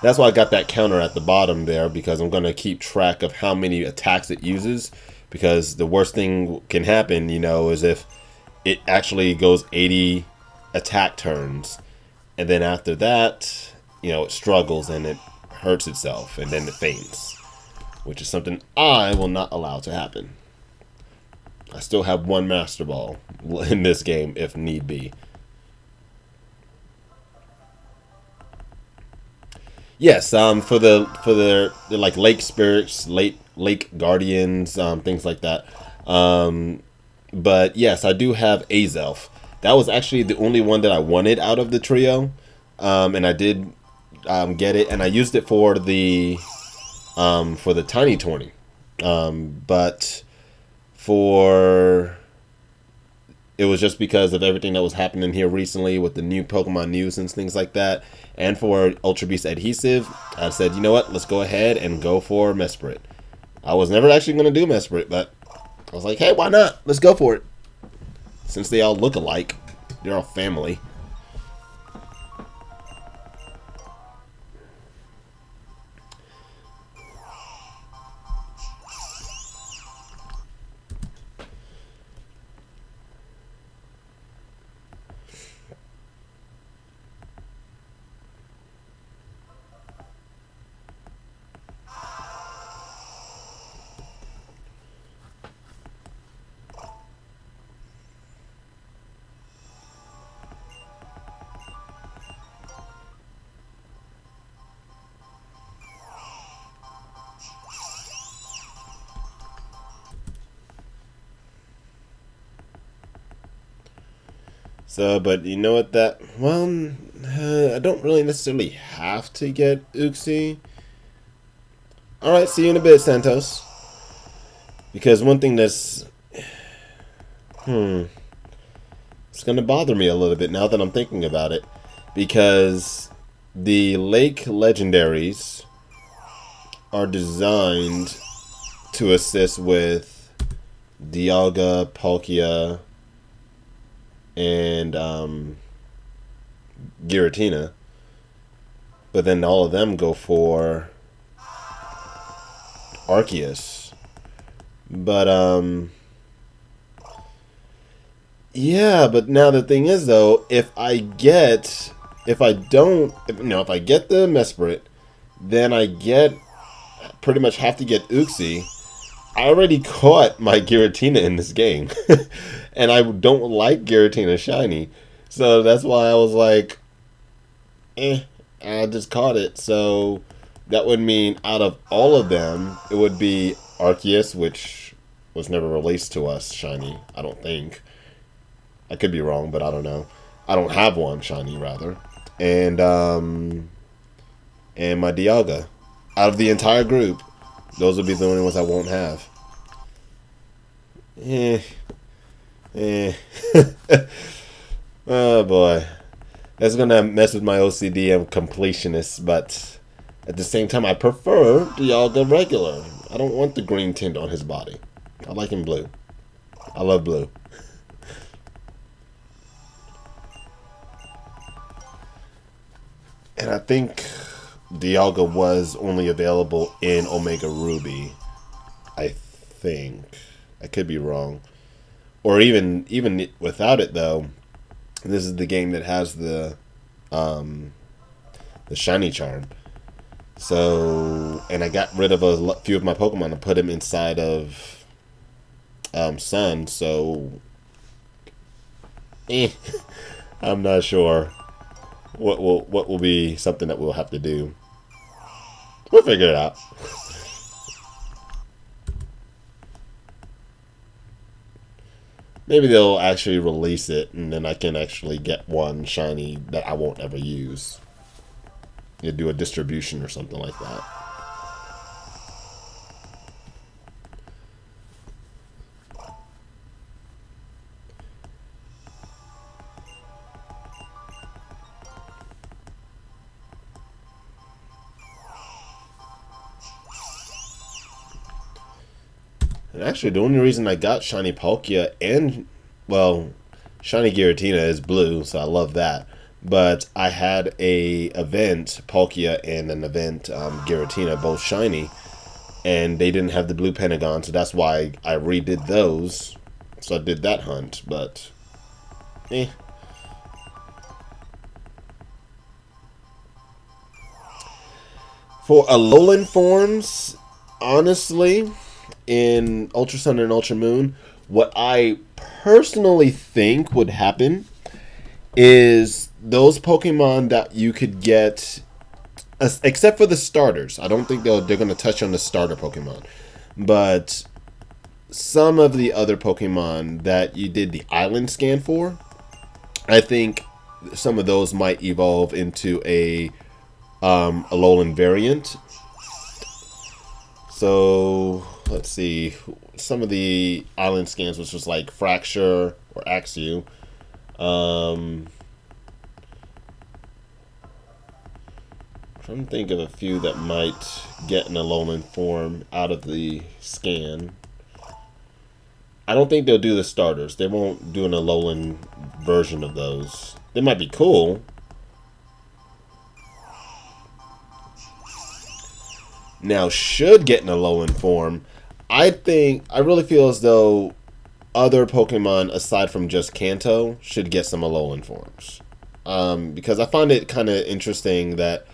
That's why I got that counter at the bottom there, because I'm going to keep track of how many attacks it uses, because the worst thing can happen, you know, is if it actually goes 80 attack turns, and then after that, you know, it struggles and it hurts itself, and then it faints, which is something I will not allow to happen. I still have 1 Master Ball in this game if need be. Yes, for the like Lake Spirits, Lake Guardians, things like that. But yes, I do have Azelf. That was actually the only one that I wanted out of the trio, and I did get it, and I used it for the Tiny Tourney, but it was just because of everything that was happening here recently with the new Pokemon news and things like that, and for Ultra Beast Adhesive, I said, you know what, let's go ahead and go for Mesprit. I was never actually going to do Mesprit, but I was like, hey, why not? Let's go for it. Since they all look alike, they're all family. So, but you know what, I don't really necessarily have to get Uxie. Alright, see you in a bit, Santos. Because one thing that's, it's going to bother me a little bit now that I'm thinking about it. Because the Lake Legendaries are designed to assist with Dialga, Palkia, and Giratina, but then all of them go for Arceus. But yeah, but now the thing is though, if I get the Mesprit, then I pretty much have to get Uxie. I already caught my Giratina in this game. And I don't like Giratina Shiny. So that's why I was like, I just caught it. So that would mean out of all of them, it would be Arceus, which was never released to us, Shiny, I don't think. I could be wrong, but I don't know. I don't have one shiny rather, and my Dialga. Out of the entire group, those will be the only ones I won't have. Oh boy, that's gonna mess with my OCD and completionist, but at the same time, I prefer Dialga regular. I don't want the green tint on his body. I like him blue. I love blue. And I think Dialga was only available in Omega Ruby. I think. I could be wrong. Or even without it though, this is the game that has the shiny charm. So, and I got rid of a few of my Pokemon and put them inside of Sun, so I'm not sure what will be something that we'll have to do. We'll figure it out. Maybe they'll actually release it, and then I can actually get one shiny that I won't ever use. You do a distribution or something like that. And actually, the only reason I got Shiny Palkia and, well, Shiny Giratina is blue, so I love that. But I had a event, Palkia, and an event, Giratina, both shiny. And they didn't have the blue Pentagon, so that's why I redid those. So I did that hunt, but For Alolan forms, honestly, in Ultra Sun and Ultra Moon, what I personally think would happen is those Pokemon that you could get, except for the starters. I don't think they're going to touch on the starter Pokemon, but some of the other Pokemon that you did the island scan for, I think some of those might evolve into a Alolan variant. So let's see, some of the island scans, which was like Fracture or Axew. Trying to think of a few that might get an Alolan form out of the scan. I don't think they'll do the starters. They won't do an Alolan version of those. They might be cool. Now, should get an Alolan form, I really feel as though other Pokemon aside from just Kanto should get some Alolan forms. Because I find it kind of interesting that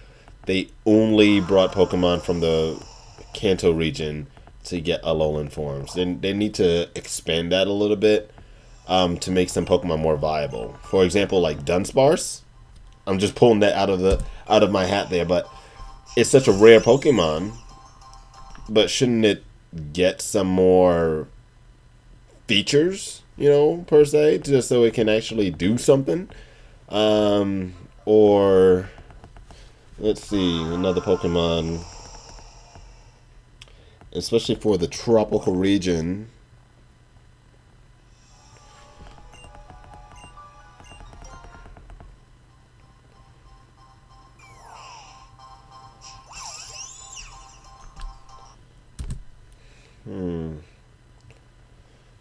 they only brought Pokemon from the Kanto region to get Alolan forms. They need to expand that a little bit to make some Pokemon more viable. For example, like Dunsparce. I'm just pulling that out of my hat there, but it's such a rare Pokemon. But shouldn't it get some more features, you know, per se, just so it can actually do something? Or let's see, another Pokemon, especially for the tropical region.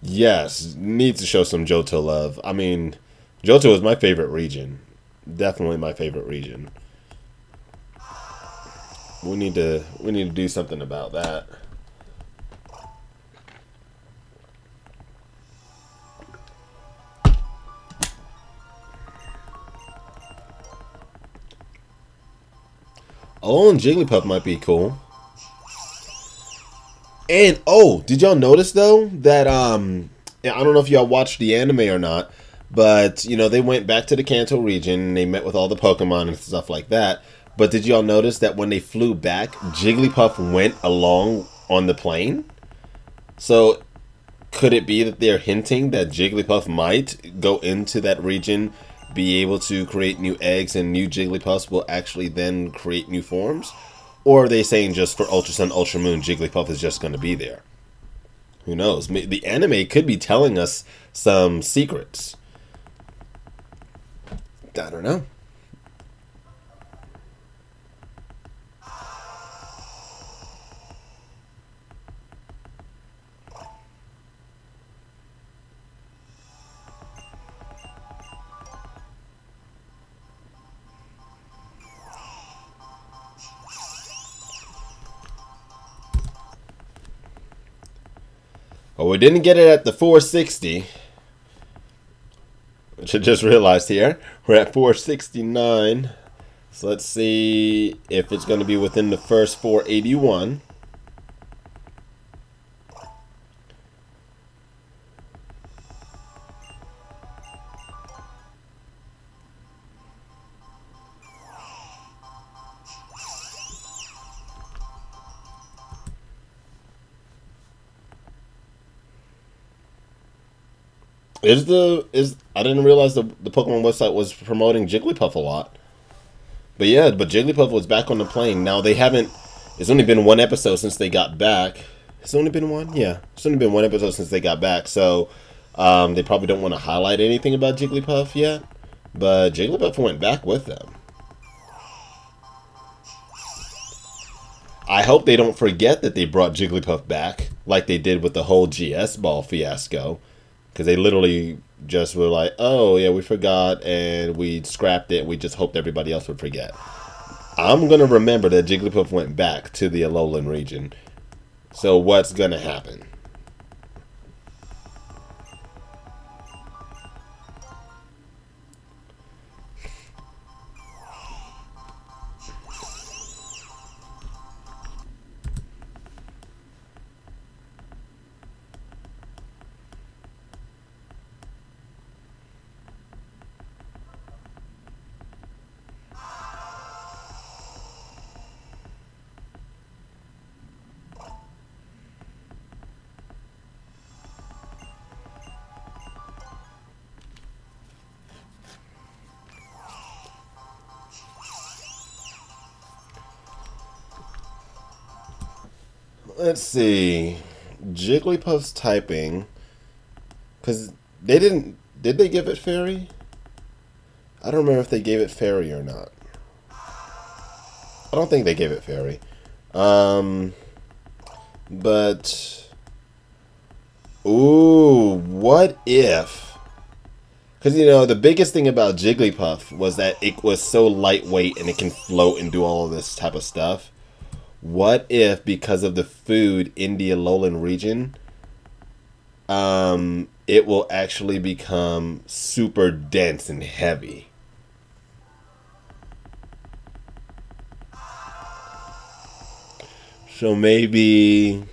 Yes, needs to show some Johto love. I mean, Johto is my favorite region. Definitely my favorite region. We need to do something about that. Oh, and Jigglypuff might be cool. And oh, did y'all notice though that I don't know if y'all watched the anime or not, but you know, they went back to the Kanto region and they met with all the Pokemon and stuff like that. But did y'all notice that when they flew back, Jigglypuff went along on the plane? So could it be that they're hinting that Jigglypuff might go into that region be able to create new eggs and new Jigglypuffs will actually then create new forms? Or are they saying just for Ultra Sun, Ultra Moon, Jigglypuff is just going to be there? Who knows? The anime could be telling us some secrets. I don't know. Well, we didn't get it at the 460. Which I just realized here. We're at 469. So let's see if it's going to be within the first 481. I didn't realize the Pokemon website was promoting Jigglypuff a lot. But yeah, but Jigglypuff was back on the plane. Now they haven't. It's only been one episode since they got back. It's only been one, yeah. It's only been one episode since they got back. So they probably don't want to highlight anything about Jigglypuff yet. But Jigglypuff went back with them. I hope they don't forget that they brought Jigglypuff back, like they did with the whole GS Ball fiasco. Because they literally just were like, oh, yeah, we forgot, and we scrapped it, and we just hoped everybody else would forget. I'm going to remember that Jigglypuff went back to the Alolan region. So what's going to happen? Let's see. Jigglypuff's typing. Because they didn't... Did they give it Fairy? I don't remember if they gave it Fairy or not. I don't think they gave it Fairy. But... Ooh, what if... Because, you know, the biggest thing about Jigglypuff was that it was so lightweight and it can float and do all of this type of stuff. What if, because of the food in the Alolan region, it will actually become super dense and heavy? So maybe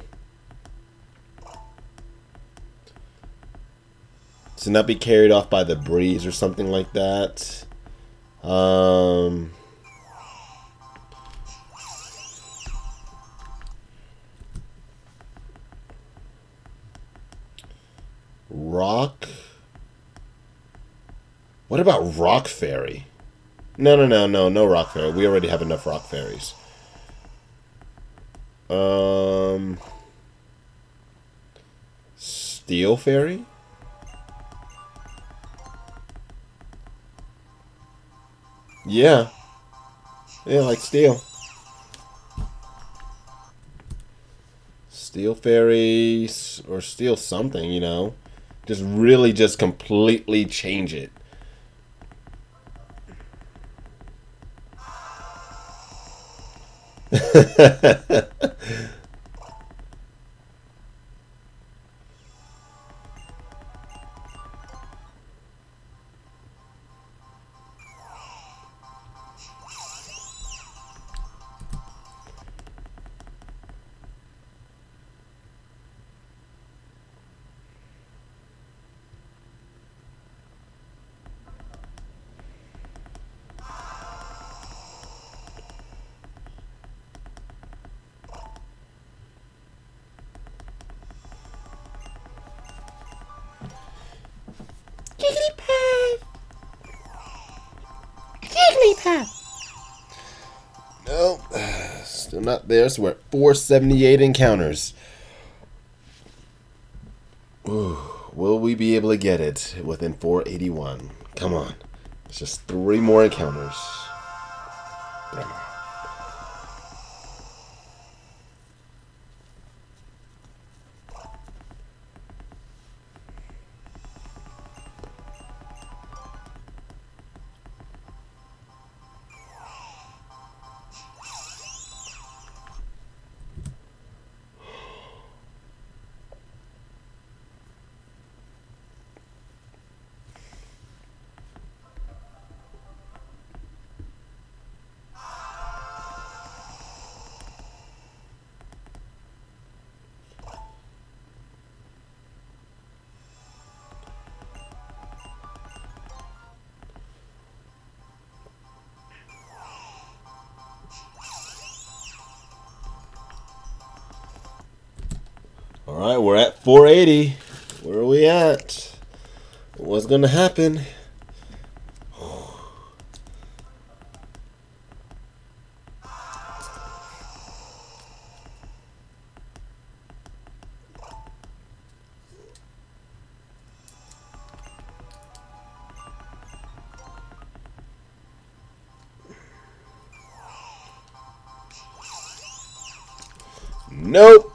to not be carried off by the breeze or something like that. Rock? What about Rock Fairy? No Rock Fairy. We already have enough Rock Fairies. Steel Fairy? Yeah. Yeah, like Steel. Steel Fairy or Steel something, you know. Just really just completely change it. Nope. Still not there, so we're at 478 encounters. Ooh, will we be able to get it within 481? Come on. It's just 3 more encounters. 3 more. Alright, we're at 480. Where are we at? What's gonna happen? Nope.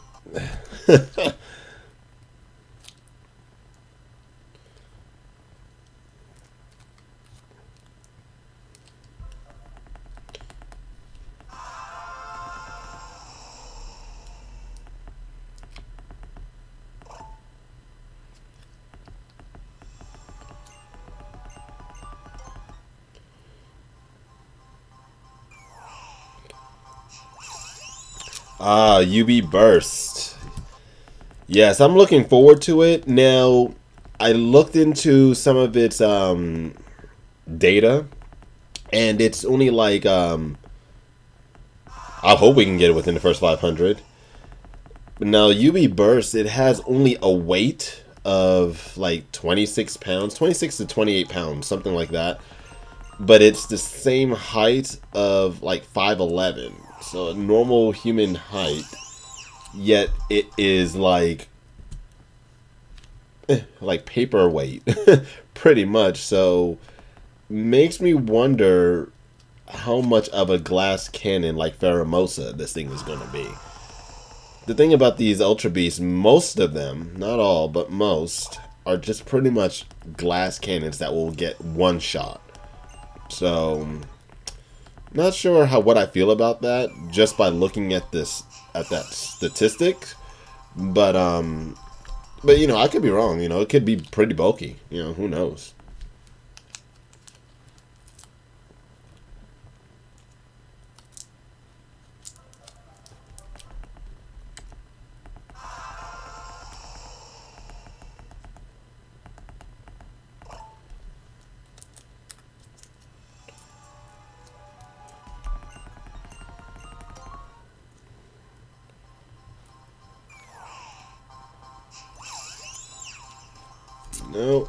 UB Burst. Yes, I'm looking forward to it. Now, I looked into some of its data, and it's only like I hope we can get it within the first 500. But now, UB Burst, it has only a weight of like 26 pounds, 26 to 28 pounds, something like that. But it's the same height of like 5'11", so a normal human height. Yet it is like paperweight, pretty much. So makes me wonder how much of a glass cannon like Pheromosa this thing is going to be. The thing about these Ultra Beasts, most of them, not all, but most, are just pretty much glass cannons that will get one shot. So, not sure what I feel about that just by looking at that statistic, but you know, I could be wrong. You know, it could be pretty bulky. You know, who knows? No.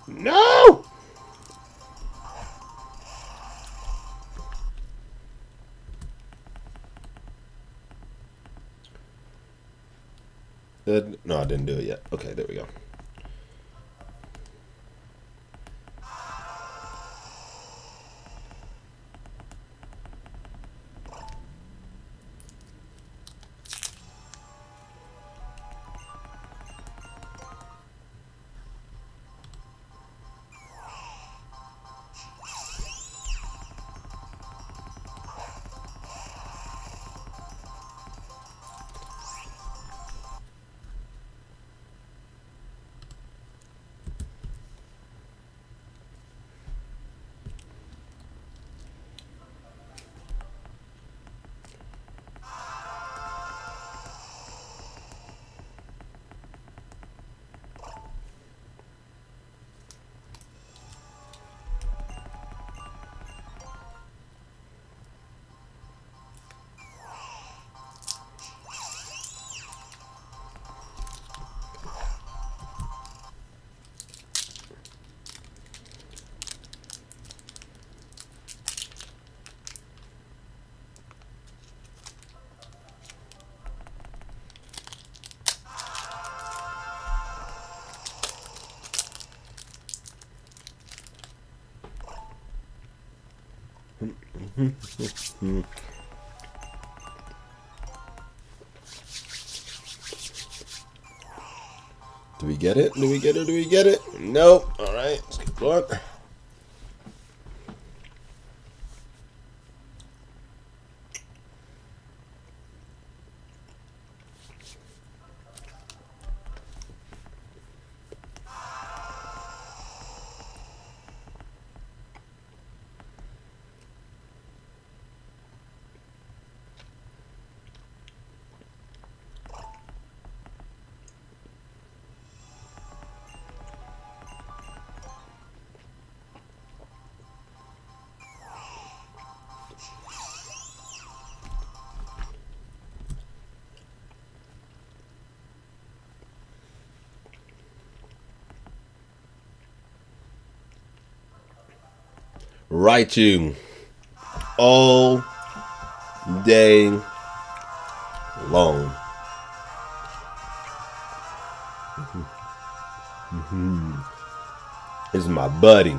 No! No, I didn't do it yet. Okay, there we go. Do we get it? Do we get it? Do we get it? Nope. All right. Let's keep going. Raichu all day long. This is my buddy.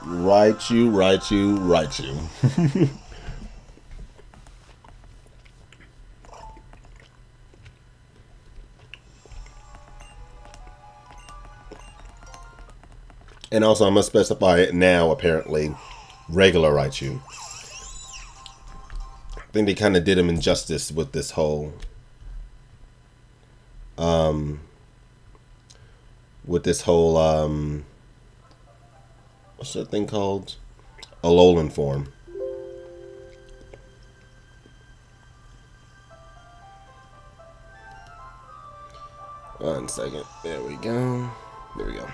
Raichu, Raichu, Raichu. And also, I'm going to specify it now, apparently, regular Raichu. I think they kind of did him injustice with this whole... what's that thing called? Alolan form. One second. There we go. There we go.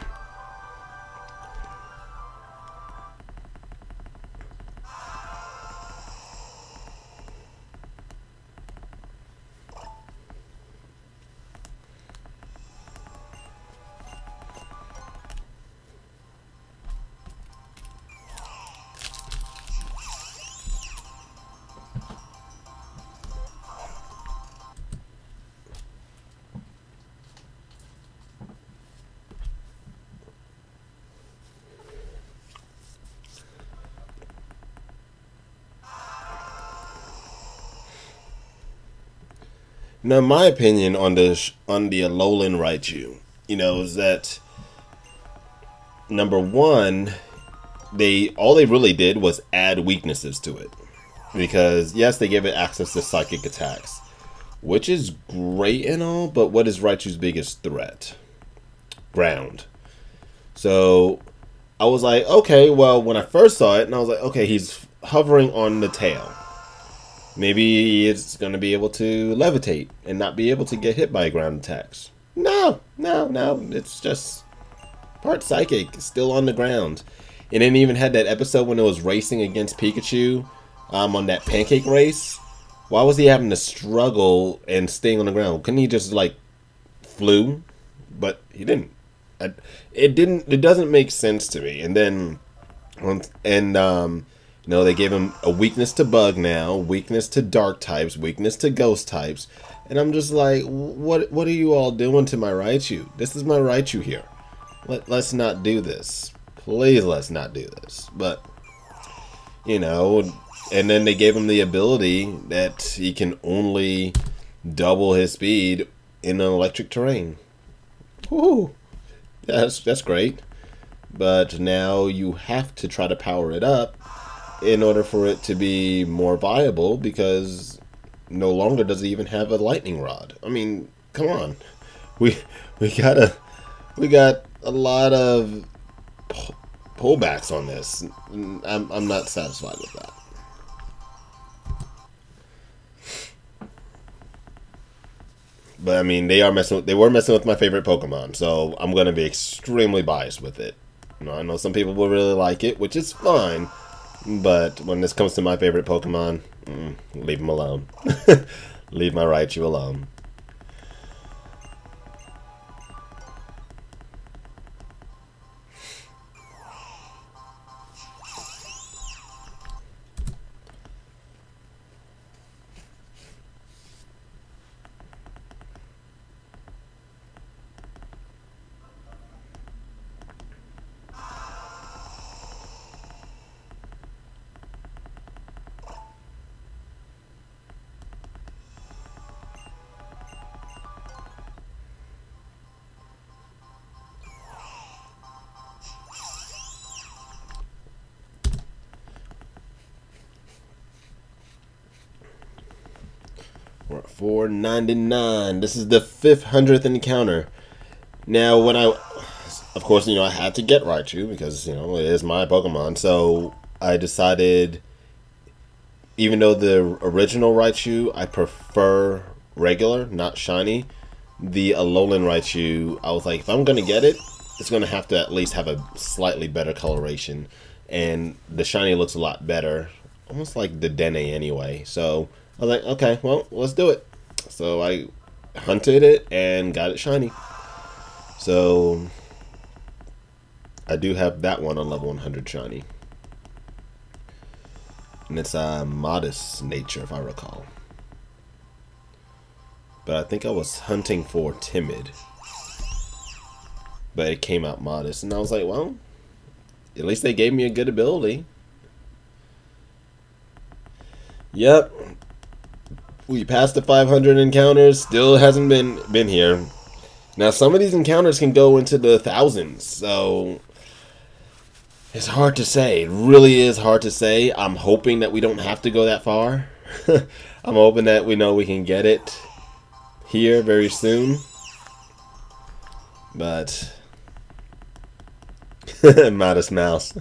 Now, my opinion on the Alolan Raichu, is that number one, all they really did was add weaknesses to it, because yes, they gave it access to psychic attacks, which is great and all, but what is Raichu's biggest threat? Ground. So I was like, okay, well, when I first saw it, and I was like, okay, he's hovering on the tail. Maybe it's going to be able to levitate and not be able to get hit by ground attacks. No. It's just part psychic. It's still on the ground. And it even had that episode when it was racing against Pikachu on that pancake race. Why was he having to struggle and staying on the ground? Couldn't he just, flew? But he didn't. It doesn't make sense to me. And then... they gave him a weakness to bug now, weakness to dark types, weakness to ghost types. And I'm just like, what are you all doing to my Raichu? This is my Raichu here. Let's not do this. Please, let's not do this. But, and then they gave him the ability that he can only double his speed in an electric terrain. Woohoo! That's great. But now you have to try to power it up in order for it to be more viable, because no longer does it even have a lightning rod. I mean, come on. We got a lot of pullbacks on this. I'm not satisfied with that. But I mean, they were messing with my favorite Pokemon, so I'm going to be extremely biased with it. I know some people will really like it, which is fine. But when this comes to my favorite Pokemon, leave him alone. Leave my Raichu alone. We're at 499. This is the 500th encounter. Now, when of course, I had to get Raichu because, it is my Pokemon. So I decided, even though the original Raichu, I prefer regular, not shiny. The Alolan Raichu, I was like, if I'm going to get it, it's going to have to at least have a slightly better coloration. And the shiny looks a lot better. Almost like the Dene anyway. So I was like, okay, well, let's do it. So I hunted it and got it shiny. So I do have that one on level 100 shiny. And it's modest nature, if I recall. But I think I was hunting for timid. But it came out modest. And I was like, well, at least they gave me a good ability. Yep. We passed the 500 encounters. Still hasn't been here. Now, some of these encounters can go into the thousands. So it's hard to say. It really is hard to say. I'm hoping that we don't have to go that far. I'm hoping that we can get it here very soon. But modest mouse.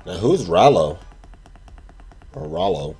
Now, who's Rollo? Or Rollo?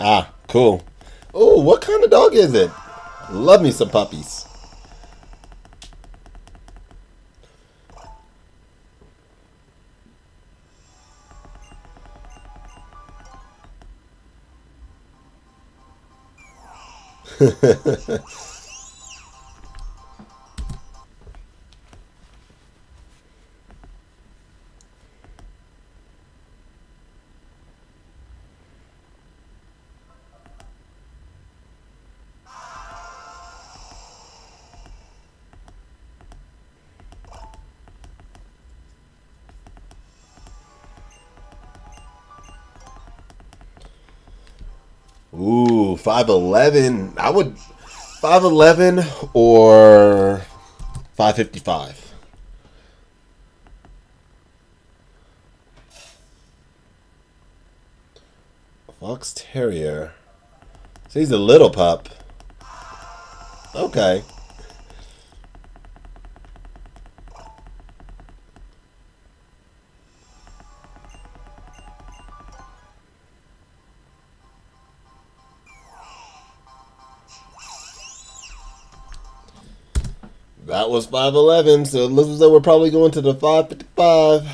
Ah, cool. Oh, what kind of dog is it? Love me some puppies. Ooh, 511. I would 511 or 555. Fox Terrier. So he's a little pup. Okay. That was 511, so it looks as though we're probably going to the 555.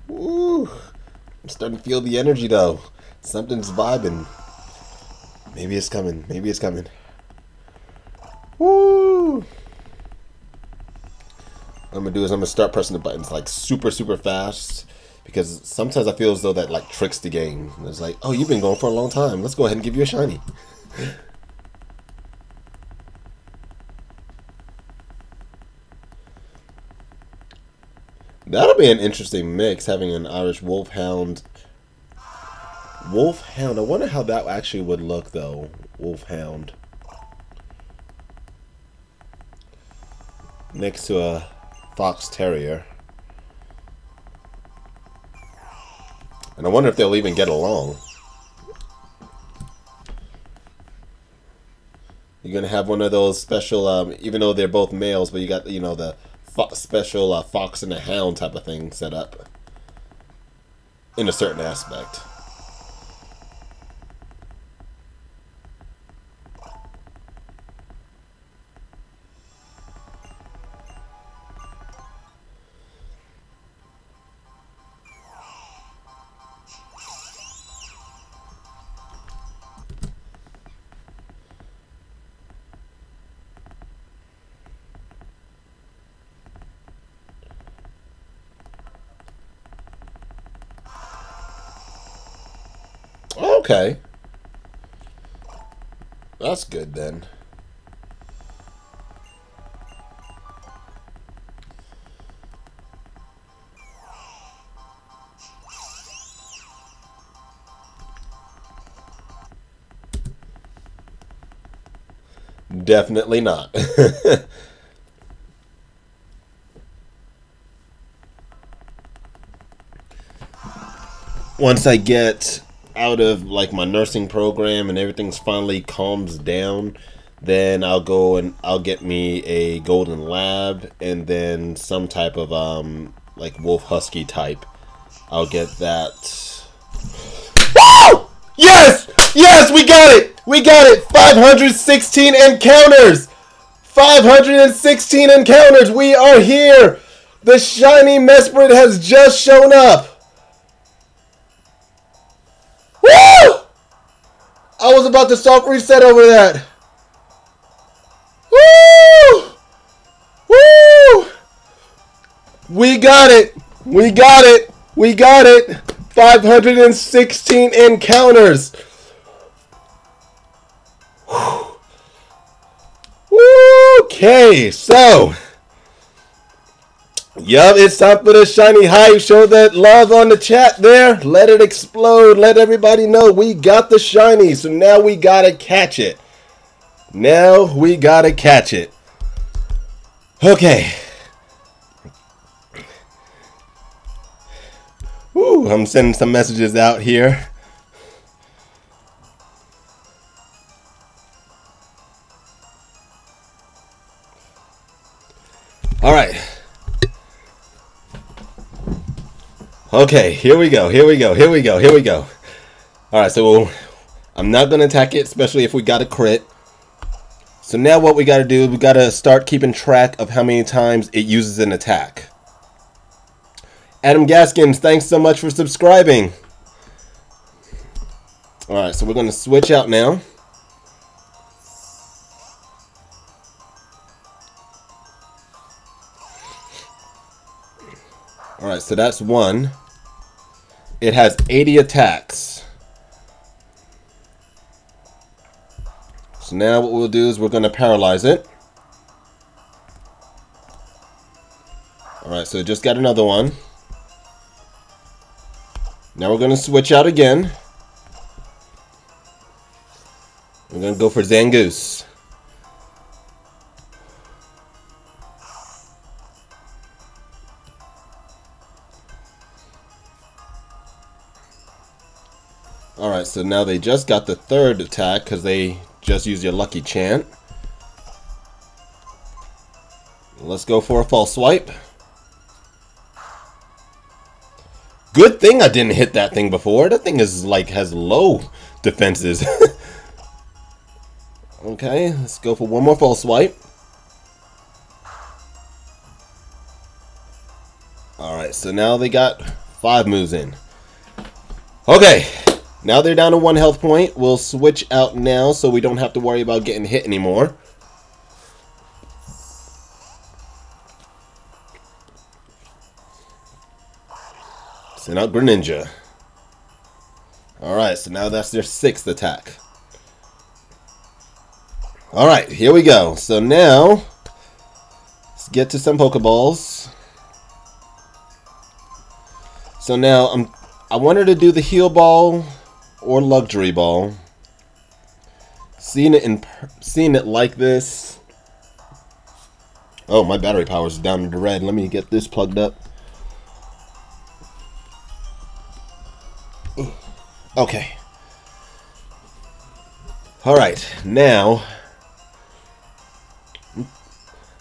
Woo. I'm starting to feel the energy though. Something's vibing. Maybe it's coming. Maybe it's coming. Woo! What I'm gonna do is I'm gonna start pressing the buttons like super fast, because sometimes I feel as though that like tricks the game. It's like, oh, you've been going for a long time. Let's go ahead and give you a shiny. That'll be an interesting mix, having an Irish Wolfhound. Wolfhound. I wonder how that actually would look, though. Wolfhound. Next to a Fox Terrier. And I wonder if they'll even get along. You're going to have one of those special, even though they're both males, but you got, you know, the special fox and a hound type of thing set up in a certain aspect. Okay. That's good then. Definitely not. Once I get out of like my nursing program and everything's finally calms down, then I'll go and I'll get me a golden lab and then some type of like wolf husky type. I'll get that. Woo! Yes! Yes, we got it! We got it! 516 encounters! 516 encounters! We are here! The Shiny Mespirit has just shown up! Woo! I was about to soft reset over that. Woo! Woo! We got it! We got it! We got it! 516 encounters! Okay, so yup, it's time for the shiny hype. Show that love on the chat there. Let it explode. Let everybody know we got the shiny. So now we gotta catch it. Now we gotta catch it. Okay. Woo, I'm sending some messages out here. All right. Okay, here we go. Here we go. Here we go. Here we go. All right, so I'm not going to attack it, especially if we got a crit. So now what we got to do, we got to start keeping track of how many times it uses an attack. Adam Gaskins, thanks so much for subscribing. All right, so we're going to switch out now. All right, so that's one. It has 80 attacks. So now what we'll do is we're going to paralyze it. All right, so it just got another one. Now we're going to switch out again. We're gonna go for Zangoose. Alright, so now they just got the third attack because they just used your lucky chant. Let's go for a false swipe. Good thing I didn't hit that thing before. That thing is like has low defenses. Okay, let's go for one more false swipe. Alright, so now they got 5 moves in. Okay. Now they're down to 1 health point. We'll switch out now so we don't have to worry about getting hit anymore. Send out Greninja. Alright, so now that's their 6th attack. Alright, here we go. So now, let's get to some Pokeballs. So now, I wanted to do the Heal Ball or Luxury Ball. Seeing it like this. Oh, my battery power is down to the red. Let me get this plugged up. Okay. Alright, now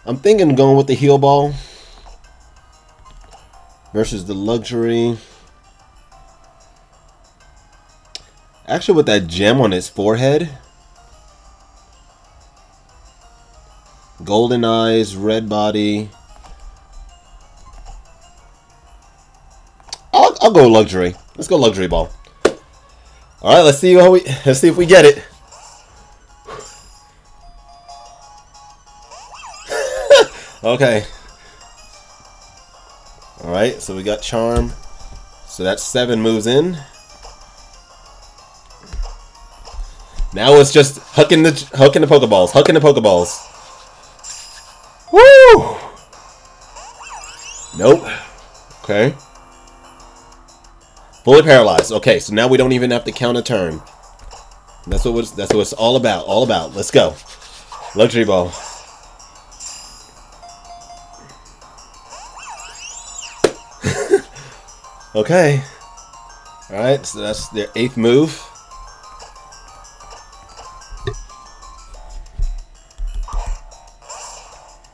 I'm thinking of going with the Heal Ball versus the Luxury. Actually, with that gem on his forehead. Golden eyes, red body. I'll go Luxury. Let's go Luxury Ball. All right, let's see if we get it. Okay. All right, so we got Charm. So that's 7 moves in. Now it's just hucking the Pokeballs, hucking the Pokeballs. Woo! Nope. Okay. Fully paralyzed. Okay, so now we don't even have to count a turn. That's what it's all about. All about. Let's go. Luxury Ball. Okay. All right. So that's their 8th move.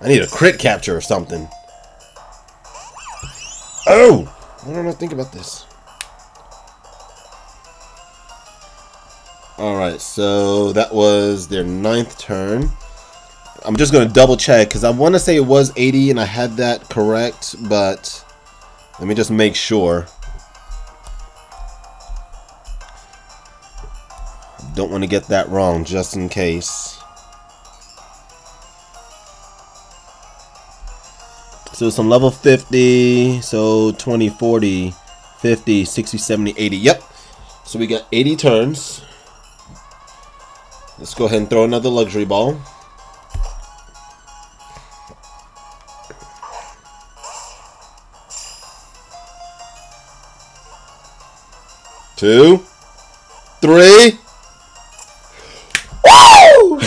I need a crit capture or something. Oh! I don't know. Think about this. Alright, so that was their 9th turn. I'm just going to double check because I want to say it was 80 and I had that correct, but let me just make sure. Don't want to get that wrong just in case. So some level 50, so 20, 40, 50, 60, 70, 80. Yep. So we got 80 turns. Let's go ahead and throw another Luxury Ball. Two, 3. Woo!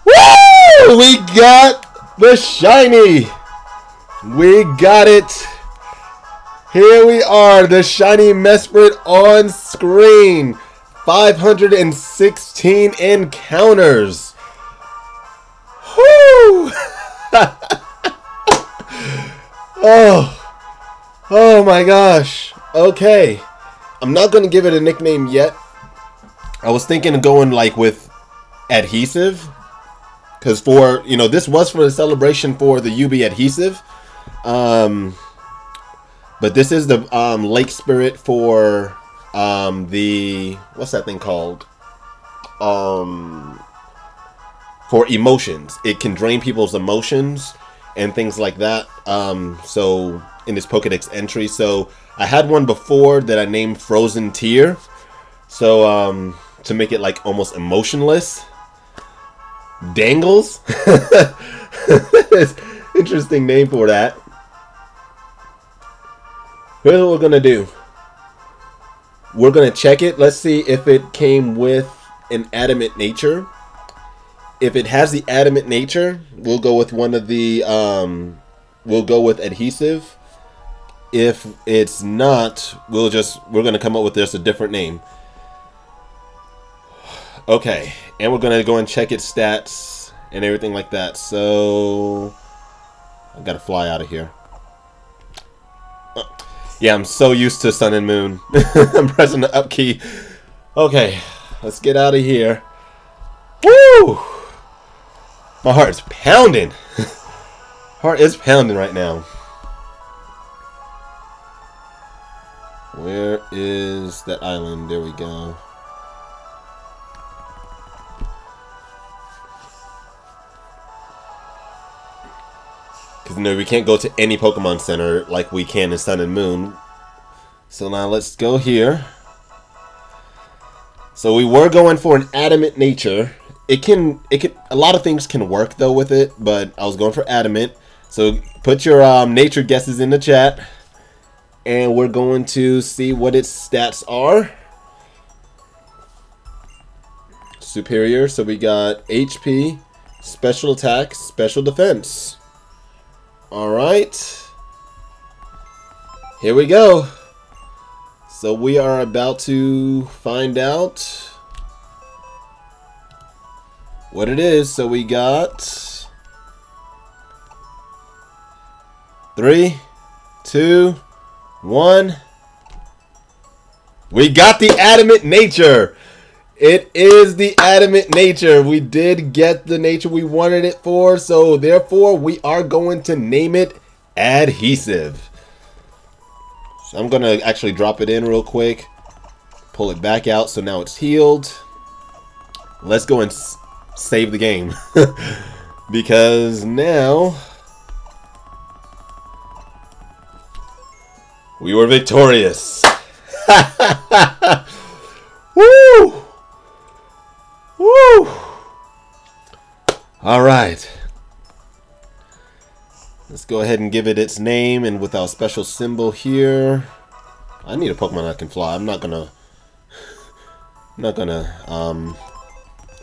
Woo! We got the shiny. We got it. Here we are, the shiny Mesprit on screen. 516 encounters. Woo! Oh my gosh. Okay. I'm not going to give it a nickname yet. I was thinking of going like with Adhesive. Because for, you know, this was for the celebration for the UB Adhesive. But this is the Lake Spirit for the, what's that thing called? For emotions. It can drain people's emotions and things like that. So in this Pokedex entry. So I had one before that I named Frozen Tear. So to make it like almost emotionless. Dangles. Interesting name for that. Here's what we're gonna do. We're going to check it. Let's see if it came with an adamant nature. If it has the adamant nature, we'll go with one of the, we'll go with adhesive. If it's not, we're going to come up with just a different name. Okay, and we're going to go and check its stats and everything like that. So, I got to fly out of here. Yeah, I'm so used to sun and moon. I'm pressing the up key. Okay, let's get out of here. Woo! My heart is pounding. Heart is pounding right now. Where is that island? There we go. Because no, we can't go to any Pokemon Center like we can in Sun and Moon. So now let's go here. So we were going for an adamant nature. It can a lot of things can work though with it, but I was going for adamant. So put your nature guesses in the chat, and we're going to see what its stats are. Superior. So we got HP, special attack, special defense. All right. Here we go. So we are about to find out what it is. So we got 3, 2, 1. We got the adamant nature. It is the adamant nature. We did get the nature we wanted it for. So therefore we are going to name it Adhesive. So I'm going to actually drop it in real quick. Pull it back out so now it's healed. Let's go and save the game. Because now we were victorious. Woo! Woo! All right. Let's go ahead and give it its name, and with our special symbol here. I need a Pokemon that can fly. I'm not gonna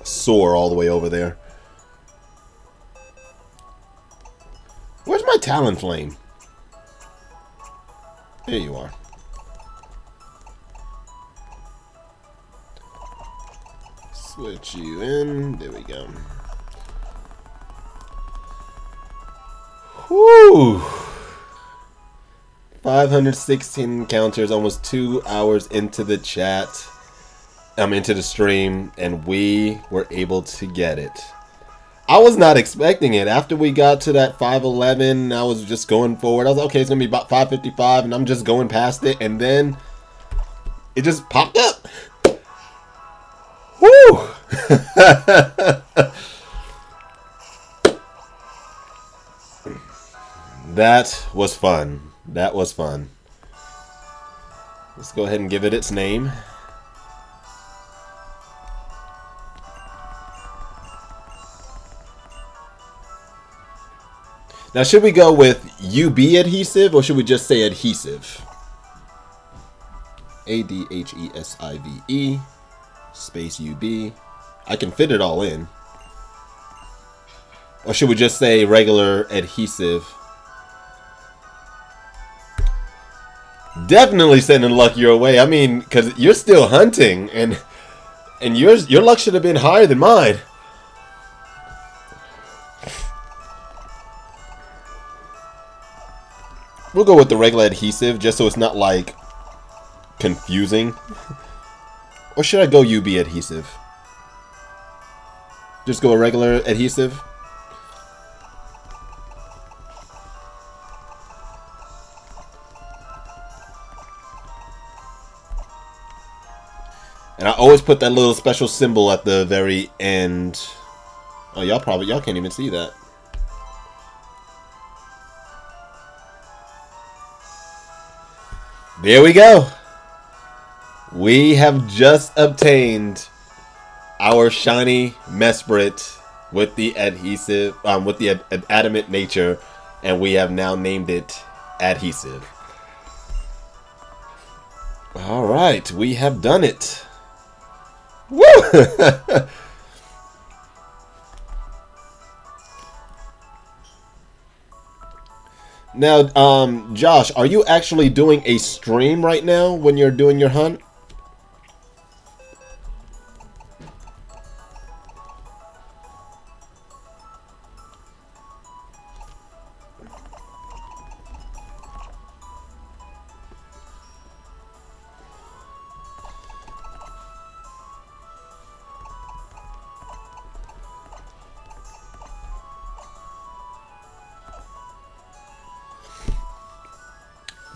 soar all the way over there. Where's my Talonflame? There you are. Switch you in. There we go. Whew. 516 encounters, almost 2 hours into the chat. Into the stream, and we were able to get it. I was not expecting it. After we got to that 511, I was just going forward. I was like, okay, it's gonna be about 555, and I'm just going past it, and then it just popped up. Woo! That was fun. That was fun. Let's go ahead and give it its name. Now, should we go with UB adhesive, or should we just say adhesive? ADHESIVE space UB. I can fit it all in. Or should we just say regular adhesive? Definitely sending luck your way. I mean, because you're still hunting, and your luck should have been higher than mine. We'll go with the regular adhesive, just so it's not, like, confusing. Or should I go UB adhesive? Just go a regular adhesive? And I always put that little special symbol at the very end. Oh, y'all can't even see that. There we go. We have just obtained our Shiny Mespirit with the adhesive, with the adamant nature, and we have now named it Adhesive. All right, we have done it. Woo! Now, Josh, are you actually doing a stream right now when you're doing your hunt?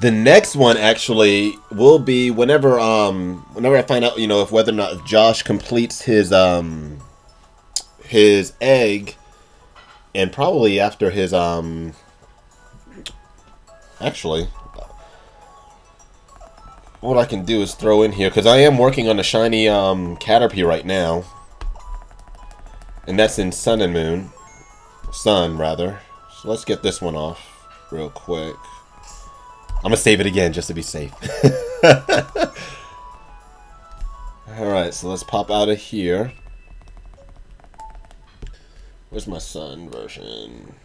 The next one actually will be whenever I find out, if whether or not if Josh completes his egg, and probably after his actually what I can do is throw in here, because I am working on a shiny Caterpie right now, and that's in Sun and Moon. Sun rather. So let's get this one off real quick. I'm going to save it again just to be safe. Alright, so let's pop out of here. Where's my Sun version?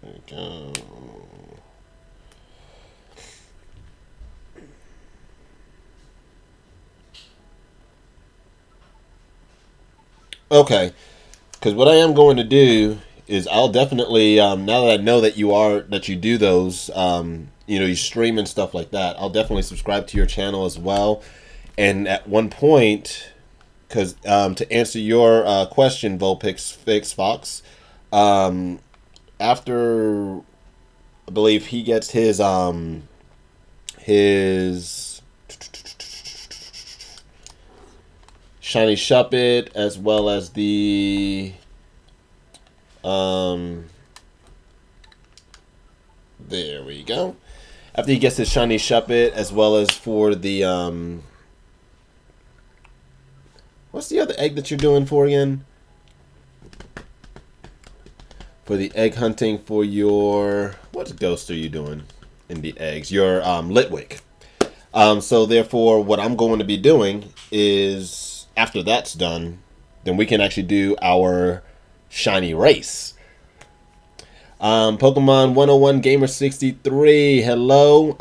There we go. Okay, because what I am going to do is I'll definitely now that I know that you do those you stream and stuff like that, I'll definitely subscribe to your channel as well. And at one point, because to answer your question, Vulpix Fix Fox, after I believe he gets his Shiny Shuppet, as well as the there we go. After he gets his Shiny Shuppet, as well as for the what's the other egg that you're doing for again? For the egg hunting for your, what ghost are you doing in the eggs? Your Litwick. So therefore, what I'm going to be doing is, after that's done, then we can actually do our shiny race. Pokemon 101 Gamer 63, hello.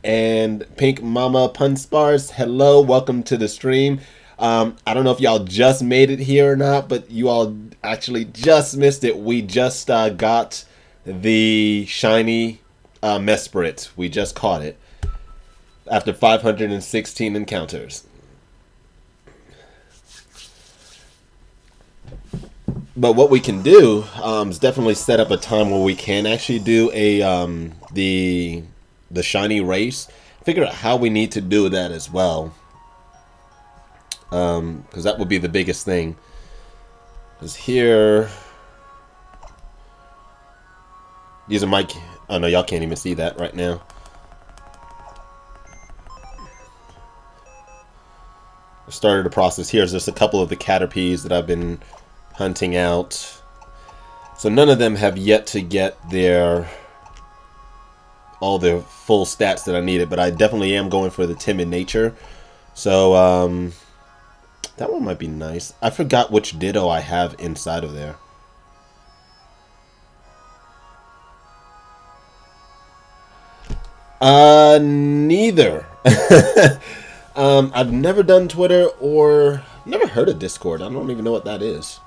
And Pink Mama Punspars, hello. Welcome to the stream. I don't know if y'all just made it here or not, but you all actually just missed it. We just got the shiny Mesprit. We just caught it after 516 encounters. But what we can do is definitely set up a time where we can actually do a the shiny race. Figure out how we need to do that as well, because that would be the biggest thing. Because here, these are my. Oh no, y'all can't even see that right now. I started the process here. There's just a couple of the Caterpies that I've been hunting out, so none of them have yet to get all their full stats that I needed, but I definitely am going for the timid nature. So that one might be nice. I forgot which Ditto I have inside of there. Neither. I've never done Twitter or never heard of Discord. I don't even know what that is.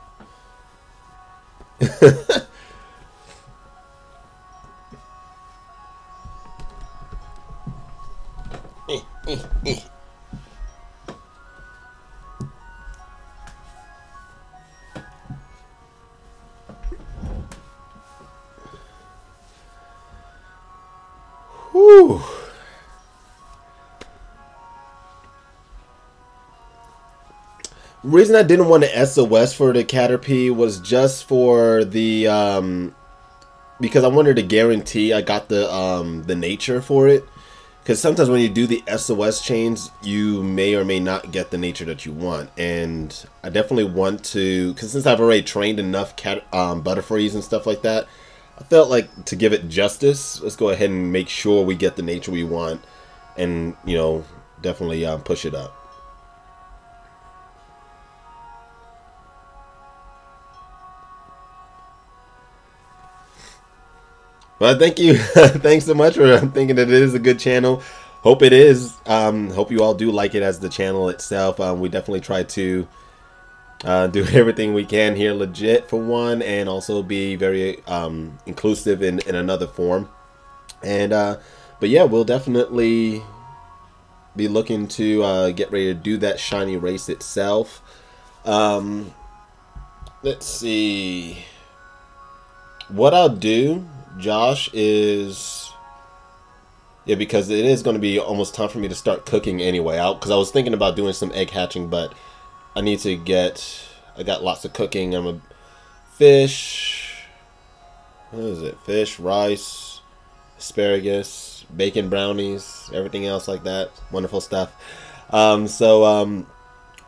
Whew. Reason I didn't want to SOS for the Caterpie was just for the because I wanted to guarantee I got the nature for it. Because sometimes when you do the SOS chains, you may or may not get the nature that you want, and I definitely want to. Because since I've already trained enough Butterfrees and stuff like that, I felt like to give it justice, let's go ahead and make sure we get the nature we want, and you know, definitely push it up. Well, thank you. Thanks so much for thinking that it is a good channel. Hope it is. Hope you all do like it as the channel itself. We definitely try to do everything we can here legit for one, and also be very inclusive in another form. And but yeah, we'll definitely be looking to get ready to do that shiny race itself. Let's see. What I'll do, Josh, is, yeah, because it is going to be almost time for me to start cooking anyway. Because I was thinking about doing some egg hatching, but I need to get, I got lots of cooking. I'm a fish, what is it? Fish, rice, asparagus, bacon brownies, everything else like that. Wonderful stuff.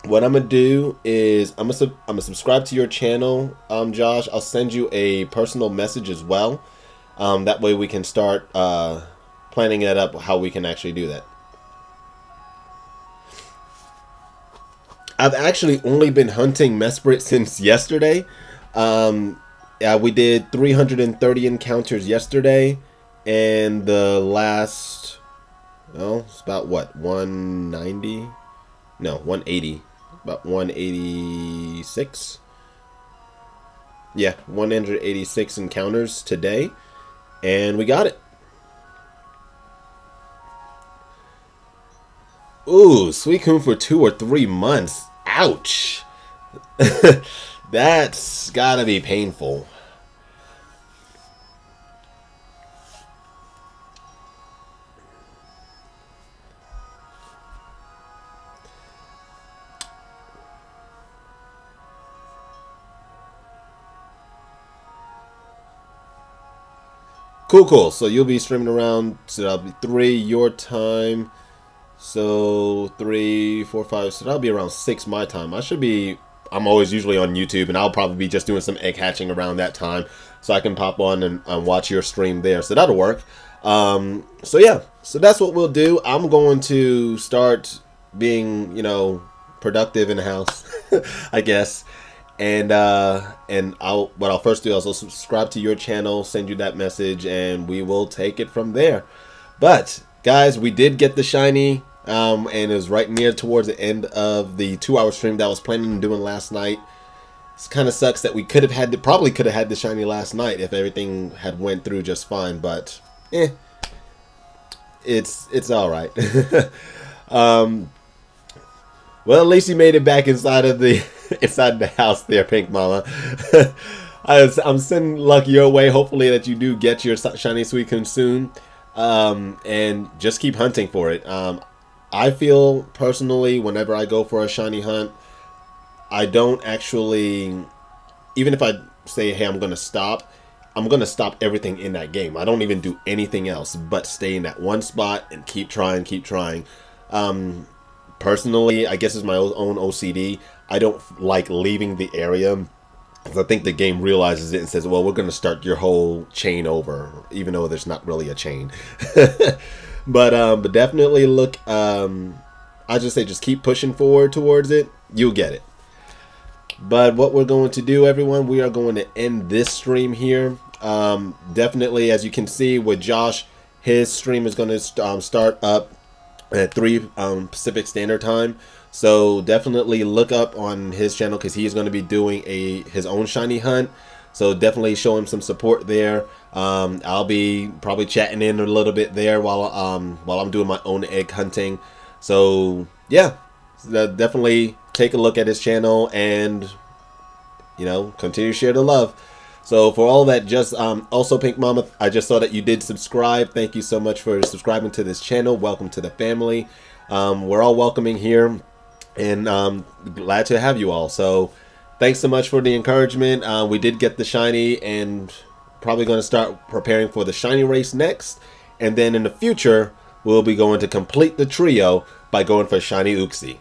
What I'm gonna do is I'm gonna subscribe to your channel, Josh. I'll send you a personal message as well. That way we can start planning it up, how we can actually do that. I've actually only been hunting Mesprit since yesterday. Yeah, we did 330 encounters yesterday, and the last, well, it's about what, 190? No, 180. About 186. Yeah, 186 encounters today, and we got it. Ooh, Suicune for 2 or 3 months. Ouch. That's gotta be painful. Cool. So you'll be streaming around, so that'll be 3 your time. So 3, 4, 5, so that'll be around 6 my time. I'm always usually on YouTube, and I'll probably be just doing some egg hatching around that time, so I can pop on and watch your stream there. So that'll work. So yeah, so that's what we'll do. I'm going to start being, you know, productive in the house, I guess. And what I'll first do is I'll subscribe to your channel, send you that message, and we will take it from there. But guys, we did get the shiny, and it was right near towards the end of the 2-hour stream that I was planning on doing last night. It kind of sucks that we probably could have had the shiny last night if everything had went through just fine. But it's all right. Well, at least you made it back inside of the inside the house there, Pink Mama. I'm sending luck your way. Hopefully that you do get your shiny Suicune soon. And just keep hunting for it. I feel personally, whenever I go for a shiny hunt, I don't actually, even if I say, hey, I'm going to stop everything in that game. I don't even do anything else but stay in that one spot and keep trying. Personally, I guess it's my own OCD. I don't like leaving the area, because I think the game realizes it and says, well, we're going to start your whole chain over, even though there's not really a chain. but definitely look, I just say just keep pushing forward towards it. You'll get it. But what we're going to do, everyone, we are going to end this stream here. Definitely, as you can see with Josh, his stream is going to start up at 3 Pacific Standard Time. So definitely look up on his channel, because he is going to be doing his own shiny hunt. So definitely show him some support there. I'll be probably chatting in a little bit there while I'm doing my own egg hunting. So yeah, definitely take a look at his channel, and you know, continue to share the love. So for all that, just also, Pink Mama, I just saw that you did subscribe. Thank you so much for subscribing to this channel. Welcome to the family. We're all welcoming here, and glad to have you all. So thanks so much for the encouragement. We did get the shiny, and probably going to start preparing for the shiny race next. And then in the future, we'll be going to complete the trio by going for shiny Uxie.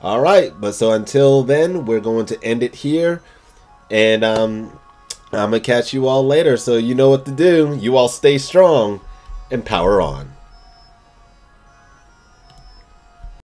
All right, but so until then, we're going to end it here. And I'm going to catch you all later, so you know what to do. You all stay strong and power on.